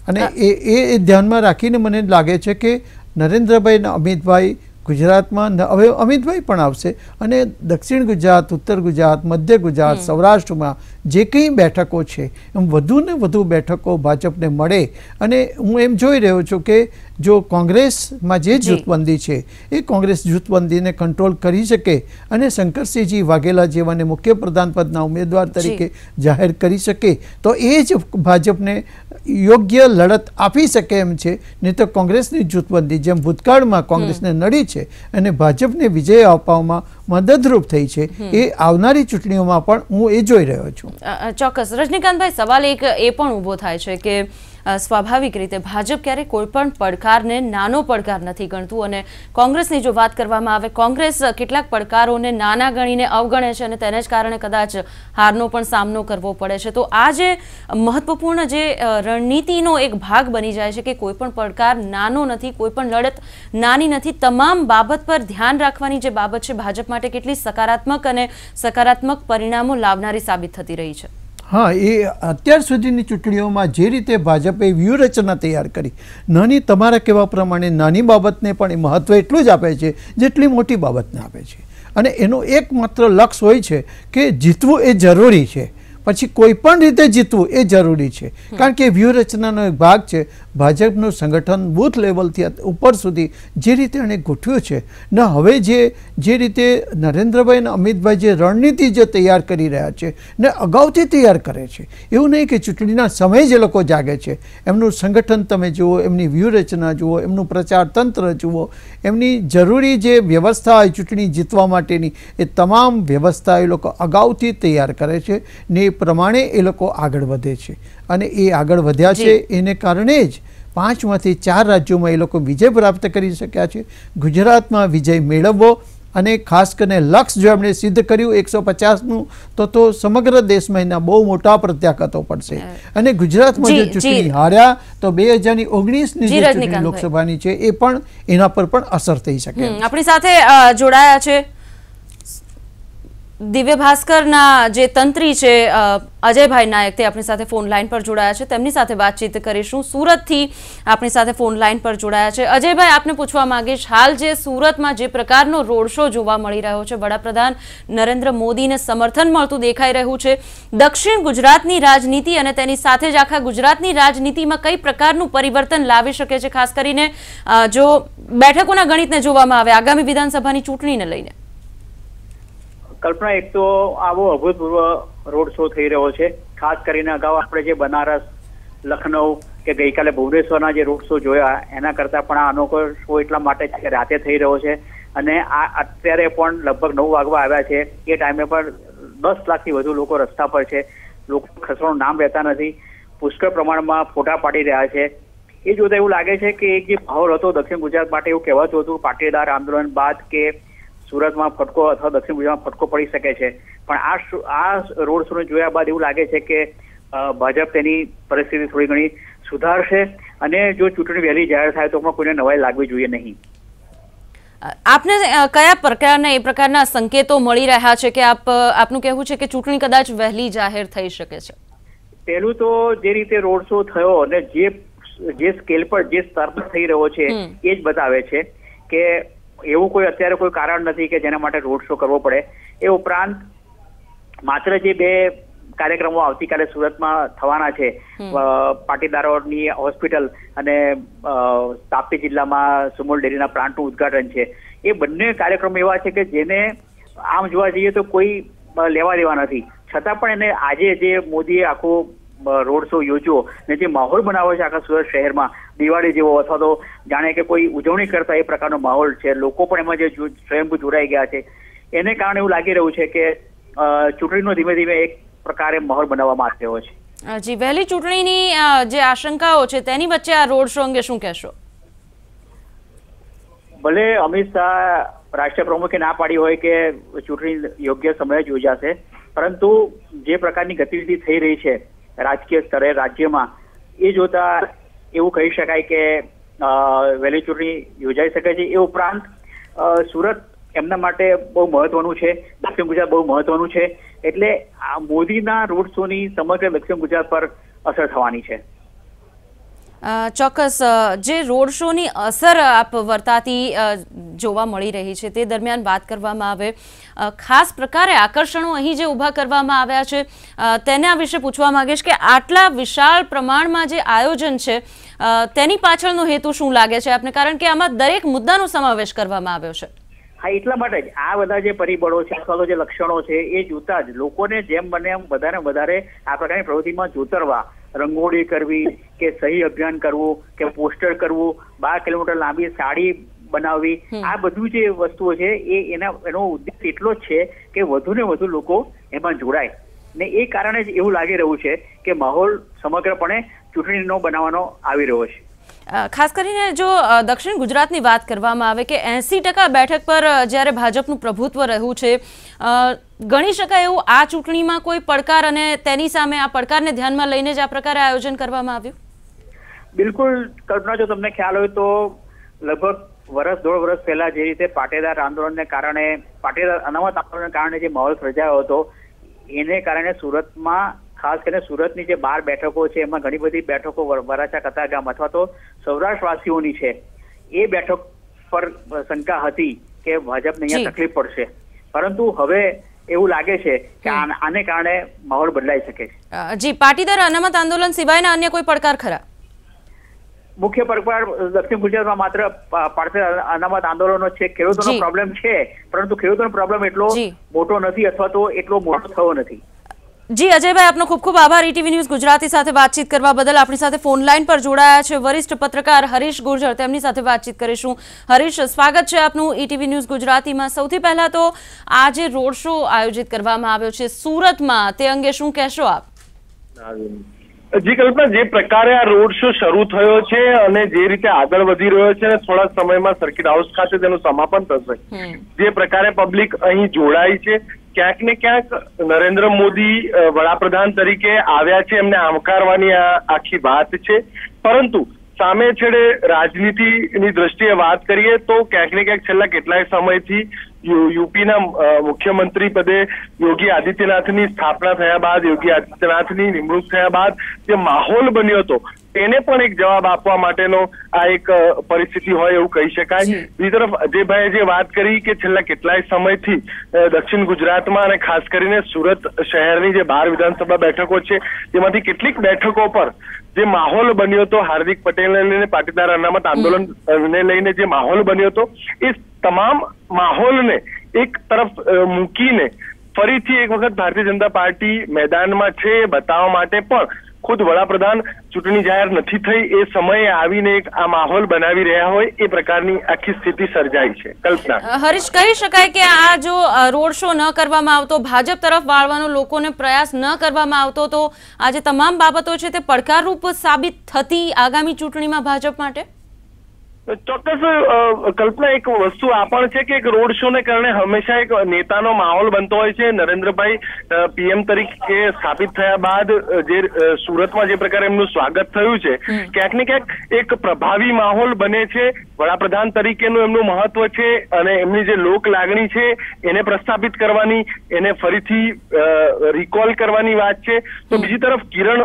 અને એ ધ્યાનમાં રાખીને મને લાગે છે કે નરેન્દ્રભાઈ અને અમિતભાઈ ગુજરાતમાં હવે અમિતભાઈ પણ આવશે અને દક્ષિણ ગુજરાત, ઉત્તર ગુજરાત, મધ્ય ગુજરાત, સૌરાષ્ટ્રમાં જે કંઈ બેઠકો છે એમ વધુને વધુ બેઠકો ભાજપને મળે. અને હું એમ જોઈ રહ્યો છું કે જો કોંગ્રેસમાં જે જૂથબંધી છે એ કોંગ્રેસ જૂથબંધીને કંટ્રોલ કરી શકે અને શંકરસિંહજી વાઘેલા જેવાને મુખ્યપ્રધાન પદના ઉમેદવાર તરીકે જાહેર કરી શકે તો એ જ ભાજપને યોગ્ય લડત આપી શકે એમ છે. નહીં તો કોંગ્રેસની જૂથબંધી જેમ ભૂતકાળમાં કોંગ્રેસને નડી છે અને ભાજપને વિજય આપવામાં મદદરૂપ થઈ છે, એ આવનારી ચૂંટણીઓમાં પણ હું એ જોઈ રહ્યો છું. ચોક્કસ. રજનીકાંતભાઈ, સવાલ એક એ પણ ઊભો થાય છે કે સ્વાભાવિક રીતે ભાજપ ક્યારેય કોઈ પણ પડકારને નાનો પડકાર નથી ગણતું અને કોંગ્રેસની જો વાત કરવામાં આવે, કોંગ્રેસ કેટલાક પડકારોને નાના ગણીને અવગણે છે અને તેને જ કારણે કદાચ હારનો પણ સામનો કરવો પડે છે. તો આ જે મહત્વપૂર્ણ જે રણનીતિનો એક ભાગ બની જાય છે કે કોઈ પણ પડકાર નાનો નથી, કોઈ પણ લડત નાની નથી, તમામ બાબત પર ધ્યાન રાખવાની જે બાબત છે ભાજપ માટે કેટલી સકારાત્મક અને સકારાત્મક પરિણામો લાવનારી સાબિત થતી રહી છે. હા, એ અત્યાર સુધીની ચૂંટણીઓમાં જે રીતે ભાજપે વ્યૂહરચના તૈયાર કરી, નાની તમારા કહેવા પ્રમાણે નાની બાબતને પણ એ મહત્વ એટલું જ આપે છે જેટલી મોટી બાબતને આપે છે. અને એનું એકમાત્ર લક્ષ્ય હોય છે કે જીતવું એ જરૂરી છે, પછી કોઈ પણ રીતે જીતવું એ જરૂરી છે. કારણ કે વ્યૂહરચનાનો એક ભાગ છે. ભાજપનું સંગઠન બૂથ લેવલથી ઉપર સુધી જે રીતે એણે ગોઠવ્યું છે ને હવે જે રીતે નરેન્દ્રભાઈ અને અમિતભાઈ જે રણનીતિ જે તૈયાર કરી રહ્યા છે ને અગાઉથી તૈયાર કરે છે, એવું નહીં કે ચૂંટણીના સમયે જે લોકો જાગે છે. એમનું સંગઠન તમે જુઓ, એમની વ્યૂહરચના જુઓ, એમનું પ્રચાર તંત્ર જુઓ, એમની જરૂરી જે વ્યવસ્થા હોય ચૂંટણી જીતવા માટેની, એ તમામ વ્યવસ્થા એ લોકો અગાઉથી તૈયાર કરે છે ને એ પ્રમાણે એ લોકો આગળ વધે છે. અને એ આગળ વધ્યા છે એને કારણે જ 5માંથી 4 રાજ્યોમાં એ લોકો વિજય પ્રાપ્ત કરી શક્યા છે. ગુજરાતમાં વિજય મેળવવો અને ખાસ કરીને લક્ષ્ય જો એમણે સિદ્ધ કર્યું 150નું, તો સમગ્ર દેશમાં એના બહુ મોટા પ્રત્યાઘાતો પડશે. અને ગુજરાતમાં જે ચૂંટણી હાર્યા તો 2019ની જે ચૂંટણી લોકસભાની છે એ પણ એના પર પણ અસર થઈ શકે. આપણી સાથે જોડાયા છે દિવ્ય ભાસ્કરના જે તંત્રી છે અજયભાઈ નાયક તે આપણી સાથે ફોન લાઈન પર જોડાયા છે, તેમની સાથે વાતચીત કરીશું. સુરતથી આપણી સાથે ફોન લાઈન પર જોડાયા છે. અજયભાઈ, આપને પૂછવા માંગીશ, હાલ જે સુરતમાં જે પ્રકારનો રોડ શો જોવા મળી રહ્યો છે, વડાપ્રધાન નરેન્દ્ર મોદીને સમર્થન મળતું દેખાઈ રહ્યું છે, દક્ષિણ ગુજરાતની રાજનીતિ અને તેની સાથે જ આખા ગુજરાતની રાજનીતિમાં કઈ પ્રકારનું પરિવર્તન લાવી શકે છે, ખાસ કરીને જો બેઠકોના ગણિતને જોવામાં આવે આગામી વિધાનસભાની ચૂંટણીને લઈને? કલ્પના, એક તો આવો અભૂતપૂર્વ રોડ શો થઈ રહ્યો છે. ખાસ કરીને અગાઉ આપણે જે બનારસ, લખનઉ કે ગઈકાલે ભુવનેશ્વરના જે રોડ શો જોયા એના કરતા પણ આ અનોખો શો એટલા માટે છે કે રાતે થઈ રહ્યો છે અને આ અત્યારે પણ લગભગ 9 વાગવા આવ્યા છે. એ ટાઈમે પણ 10 લાખથી વધુ લોકો રસ્તા પર છે. લોકો ખસવાનું નામ રહેતા નથી. પુષ્કળ પ્રમાણમાં ફોટા પાડી રહ્યા છે. એ જોતા એવું લાગે છે કે એક જે માહોલ હતો દક્ષિણ ગુજરાત માટે, એવું કહેવાતું હતું પાટીદાર આંદોલન બાદ કે સુરતમાં ફટકો અથવા દક્ષિણ ગુજરાતમાં ફટકો પડી શકે છે, પણ આ રોડ શો જોયા બાદ એવું લાગે છે કે ભાજપ તેની પરિસ્થિતિ થોડી ઘણી સુધારશે અને જો ચૂંટણી વહેલી જાહેર થાય તો કોઈને નવાઈ લાગવી જોઈએ નહીં. આપને કયા પ્રકારના એ પ્રકારના સંકેતો મળી રહ્યા છે કે આપનું કહેવું છે કે ચૂંટણી કદાચ વહેલી જાહેર થઈ શકે છે? પહેલું તો જે રીતે રોડ શો થયો અને જે સ્કેલ પર જે સ્તર પર થઈ રહ્યો છે એ જ બતાવે છે કે એવું કોઈ અત્યારે કોઈ કારણ નથી કે જેના માટે રોડ શો કરવો પડે. એ ઉપરાંત માત્ર જે 2 કાર્યક્રમો આવતીકાલે સુરતમાં થવાના છે, પાટીદારોની હોસ્પિટલ અને તાપી જિલ્લામાં સુમોલ ડેરીના પ્લાન્ટનું ઉદઘાટન છે, એ બંને કાર્યક્રમો એવા છે કે જેને આમ જોવા જઈએ તો કોઈ લેવા દેવા નથી, છતાં પણ એને આજે જે મોદીએ આખો રોડ શો યોજ્યો ને જે માહોલ બનાવ્યો છે આખા સુરત શહેરમાં દિવાળી જેવો અથવા તો જાણે કે કોઈ ઉજવણી કરતા એ પ્રકારનો માહોલ છે, લોકો પણ એમાં જે સ્વયંભૂ જોડાઈ ગયા છે, એને કારણે એવું લાગી રહ્યું છે કે ચૂંટણીનો ધીમે ધીમે એક પ્રકારે માહોલ બનાવવામાં આવી રહ્યો છે. જી, વહેલી ચૂંટણીની જે આશંકાઓ છે તેની વચ્ચે આ રોડ શો અંગે શું કહેશો? ભલે અમિત શાહ રાષ્ટ્રીય પ્રમુખે ના પાડી હોય કે ચૂંટણી યોગ્ય સમયે જ યોજાશે, પરંતુ જે પ્રકારની ગતિવિધિ થઈ રહી છે રાજકીય સ્તરે રાજ્યમાં, એ જોતા એવું કહી શકાય કે વહેલી ચૂંટણી યોજાઈ શકે છે. એ ઉપરાંત સુરત એમના માટે બહુ મહત્વનું છે, દક્ષિણ ગુજરાત બહુ મહત્વનું છે, એટલે આ મોદીના રોડ શોની સમગ્ર દક્ષિણ ગુજરાત પર અસર થવાની છે. ચોક્કસ. જે રોડ શોની અસર આપ વર્તાતી જોવા મળી રહી છે તે દરમિયાન વાત કરવામાં આવે, ખાસ પ્રકારે આકર્ષણો અહીં જે ઊભા કરવામાં આવ્યા છે તેના વિશે પૂછવા માંગીશ કે આટલા વિશાળ પ્રમાણમાં જે આયોજન છે તેની પાછળનો હેતુ શું લાગે છે આપને? કારણ કે આમાં દરેક મુદ્દાનો સમાવેશ કરવામાં આવ્યો છે. હા, એટલા માટે જ આ બધા જે પરિબળો છે અથવા તો જે લક્ષણો છે એ જોતા જ લોકોને જેમ બને એમ વધારે આ પ્રકારની પ્રવૃત્તિમાં જોતરવા, રંગોળી કરવી કે સહી અભિયાન કરવું કે પોસ્ટર કરવું, 12 કિલોમીટર લાંબી સાડી બનાવવી, આ બધું જે વસ્તુઓ છે એનો ઉદ્દેશ એટલો જ છે કે વધુ ને વધુ લોકો એમાં જોડાય ને એ કારણે જ એવું લાગી રહ્યું છે કે માહોલ સમગ્રપણે ચૂંટણીનો બનાવવાનો આવી રહ્યો છે. ખાસ કરીને જો દક્ષિણ ગુજરાતની વાત કરવામાં આવે કે 80% બેઠક પર જ્યારે ભાજપનું પ્રભુત્વ રહ્યું છે, ગણી શકાય એવું આ ચૂંટણીમાં કોઈ પડકાર અને તેની સામે આ પડકારને ધ્યાનમાં લઈને જ આ પ્રકારે આયોજન કરવામાં આવ્યું? બિલકુલ કલ્પના, જો તમને ખ્યાલ હોય તો લગભગ 1.5 વર્ષ પહેલા જે રીતે પાટીદાર આંદોલનને કારણે, પાટીદાર અનામત આંદોલનને કારણે જે માહોલ સર્જાયો હતો એને કારણે સુરતમાં, ખાસ કરીને સુરતની જે 12 બેઠકો છે એમાં ઘણી બધી બેઠકો વરાછા, કતારગામ અથવા તો સૌરાષ્ટ્રવાસીઓની છે. એ બેઠક પર શંકા હતી કે ભાજપને અહીંયા તકલીફ પડશે, પરંતુ હવે એવું લાગે છે કે આને કારણે માહોલ બદલાઈ શકે છે. જી, પાટીદાર અનામત આંદોલન સિવાયના અન્ય કોઈ પડકાર ખરા? મુખ્ય પડકાર દક્ષિણ ગુજરાતમાં માત્ર પાટીદાર અનામત આંદોલનો છે. ખેડૂતોનો પ્રોબ્લેમ છે, પરંતુ ખેડૂતોનો પ્રોબ્લેમ એટલો મોટો નથી અથવા તો એટલો મોટો થયો નથી. જી અજયભાઈ, આપનો ખૂબ ખૂબ આભાર ETV ન્યૂઝ ગુજરાતી સાથે વાતચીત કરવા બદલ. આપણી સાથે ફોન લાઈન પર જોડાયા છે વરિષ્ઠ પત્રકાર હરીશ ગુર્જર, તેમની સાથે વાતચીત કરીશું. હરીશ, સ્વાગત છે આપનું ETV ન્યૂઝ ગુજરાતીમાં. સૌથી પહેલા તો આ જે રોડ શો આયોજિત કરવામાં આવ્યો છે સુરતમાં, તે અંગે શું કહેશો આપ? જી કલ્પના, જે પ્રકારે આ રોડ શો શરૂ થયો છે અને જે રીતે આગળ વધી રહ્યો છે, થોડા સમયમાં સર્કિટ હાઉસ ખાતે તેનું સમાપન થશે, જે પ્રકારે પબ્લિક અહીં જોડાય છે, ક્યાંક ને ક્યાંક નરેન્દ્ર મોદી વડાપ્રધાન તરીકે આવ્યા છે એમને આવકારવાની આ આખી વાત છે. પરંતુ સામે છેડે રાજનીતિની દ્રષ્ટિએ વાત કરીએ તો ક્યાંક ને ક્યાંક છેલ્લા કેટલાય સમયથી યુપીના મુખ્યમંત્રી પદે યોગી આદિત્યનાથની સ્થાપના થયા બાદ, યોગી આદિત્યનાથની નિમણૂક થયા બાદ જે માહોલ બન્યો હતો તેને પણ એક જવાબ આપવા માટેનો આ એક પરિસ્થિતિ હોય એવું કહી શકાય. બીજી તરફ અજયભાઈએ જે વાત કરી કે છેલ્લા કેટલાય સમયથી દક્ષિણ ગુજરાતમાં અને ખાસ કરીને સુરત શહેરની જે 12 વિધાનસભા બેઠકો છે તેમાંથી કેટલીક બેઠકો પર જે માહોલ બન્યો હતો, હાર્દિક પટેલને લઈને પાટીદાર અનામત આંદોલનને લઈને જે માહોલ બન્યો હતો, એ તમામ માહોલને એક તરફ મૂકીને ફરીથી એક વખત ભારતીય જનતા પાર્ટી મેદાનમાં છે બતાવવા માટે પણ ખુદ વડાપ્રધાન ચૂંટણી જાહેર નથી થઈ એ સમયે આવીને એક આ માહોલ બનાવી રહ્યા હોય એ પ્રકારની આખી સ્થિતિ સર્જાઈ છે. કલ્પના. હરીશ, કહી શકાય કે આ જો રોડ શો ન કરવામાં આવતો, ભાજપ તરફ વાળવાનો લોકોને પ્રયાસ ન કરવામાં આવતો, તો આ જે તમામ બાબતો છે તે પડકારરૂપ સાબિત થતી આગામી ચૂંટણીમાં ભાજપ માટે? ચોક્કસ કલ્પના, એક વસ્તુ આ પણ છે કે એક રોડ શો ને કારણે હંમેશા એક નેતાનો માહોલ બનતો હોય છે. નરેન્દ્રભાઈ પીએમ તરીકે સ્થાપિત થયા બાદ જે સુરતમાં જે પ્રકારે એમનું સ્વાગત થયું છે, ક્યાંક ને ક્યાંક એક પ્રભાવી માહોલ બને છે. વડાપ્રધાન તરીકેનું એમનું મહત્વ છે અને એમની જે લોક લાગણી છે એને પ્રસ્થાપિત કરવાની, એને ફરીથી રિકોલ કરવાની વાત છે. તો બીજી તરફ કિરણ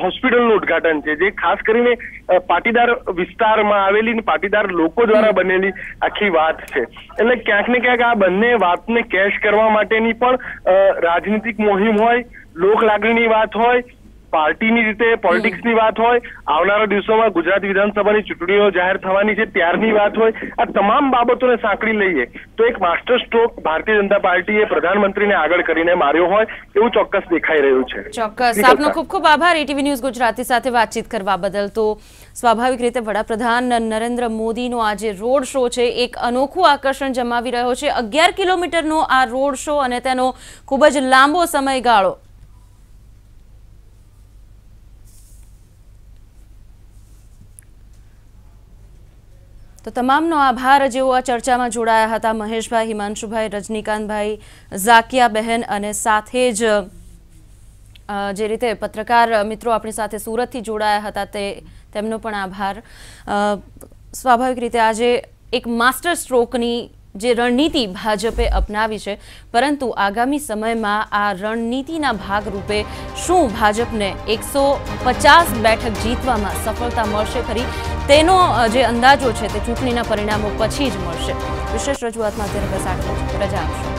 હોસ્પિટલનું ઉદ્ઘાટન છે, જે ખાસ કરીને પાટીદાર વિસ્તારમાં આવેલી પાટીદાર લોકો દ્વારા બનેલી આખી વાત છે. એટલે ક્યાંક ને ક્યાંક આ બંને વાતને કેશ કરવા માટેની પણ રાજનીતિક મુહિમ હોય, લોક લાગણીની વાત હોય, પાર્ટીની રીતે પોલિટિક્સની વાત હોય, આવનારા દિવસોમાં ગુજરાત વિધાનસભાની ચૂંટણીઓ જાહેર થવાની છે ત્યારની વાત હોય, આ તમામ બાબતોને સાંકળી લઈએ તો એક માસ્ટર સ્ટ્રોક ભારતીય જનતા પાર્ટીએ પ્રધાનમંત્રીને આગળ કરીને માર્યો હોય એવું ચોક્કસ દેખાઈ રહ્યું છે. ચોક્કસ. આપનો ખૂબ ખૂબ આભાર ETV ન્યૂઝ ગુજરાતી સાથે વાતચીત કરવા બદલ. તો સ્વાભાવિક રીતે વડાપ્રધાન નરેન્દ્ર મોદીનો આ જે રોડ શો છે એક અનોખું આકર્ષણ જમાવી રહ્યો છે. 11 કિલોમીટરનો આ રોડ શો અને તેનો ખૂબ જ લાંબો સમયગાળો. તો તમામનો આભાર જેઓ આ ચર્ચામાં જોડાયા હતા. મહેશભાઈ, હિમાંશુભાઈ, રજનીકાંતભાઈ, ઝાકિયા બહેન અને સાથે જ જે રીતે પત્રકાર મિત્રો આપણી સાથે સુરતથી જોડાયા હતા તેમનો પણ આભાર. સ્વાભાવિક રીતે આજે એક માસ્ટર સ્ટ્રોકની જે રણનીતિ ભાજપે અપનાવી છે, પરંતુ આગામી સમયમાં આ રણનીતિના ભાગરૂપે શું ભાજપને 150 બેઠક જીતવામાં સફળતા મળશે ખરી, તેનો જે અંદાજો છે તે ચૂંટણીના પરિણામો પછી જ મળશે. વિશેષ રજૂઆતમાં અત્યારે બસ આટલું જ. રજા આપશો.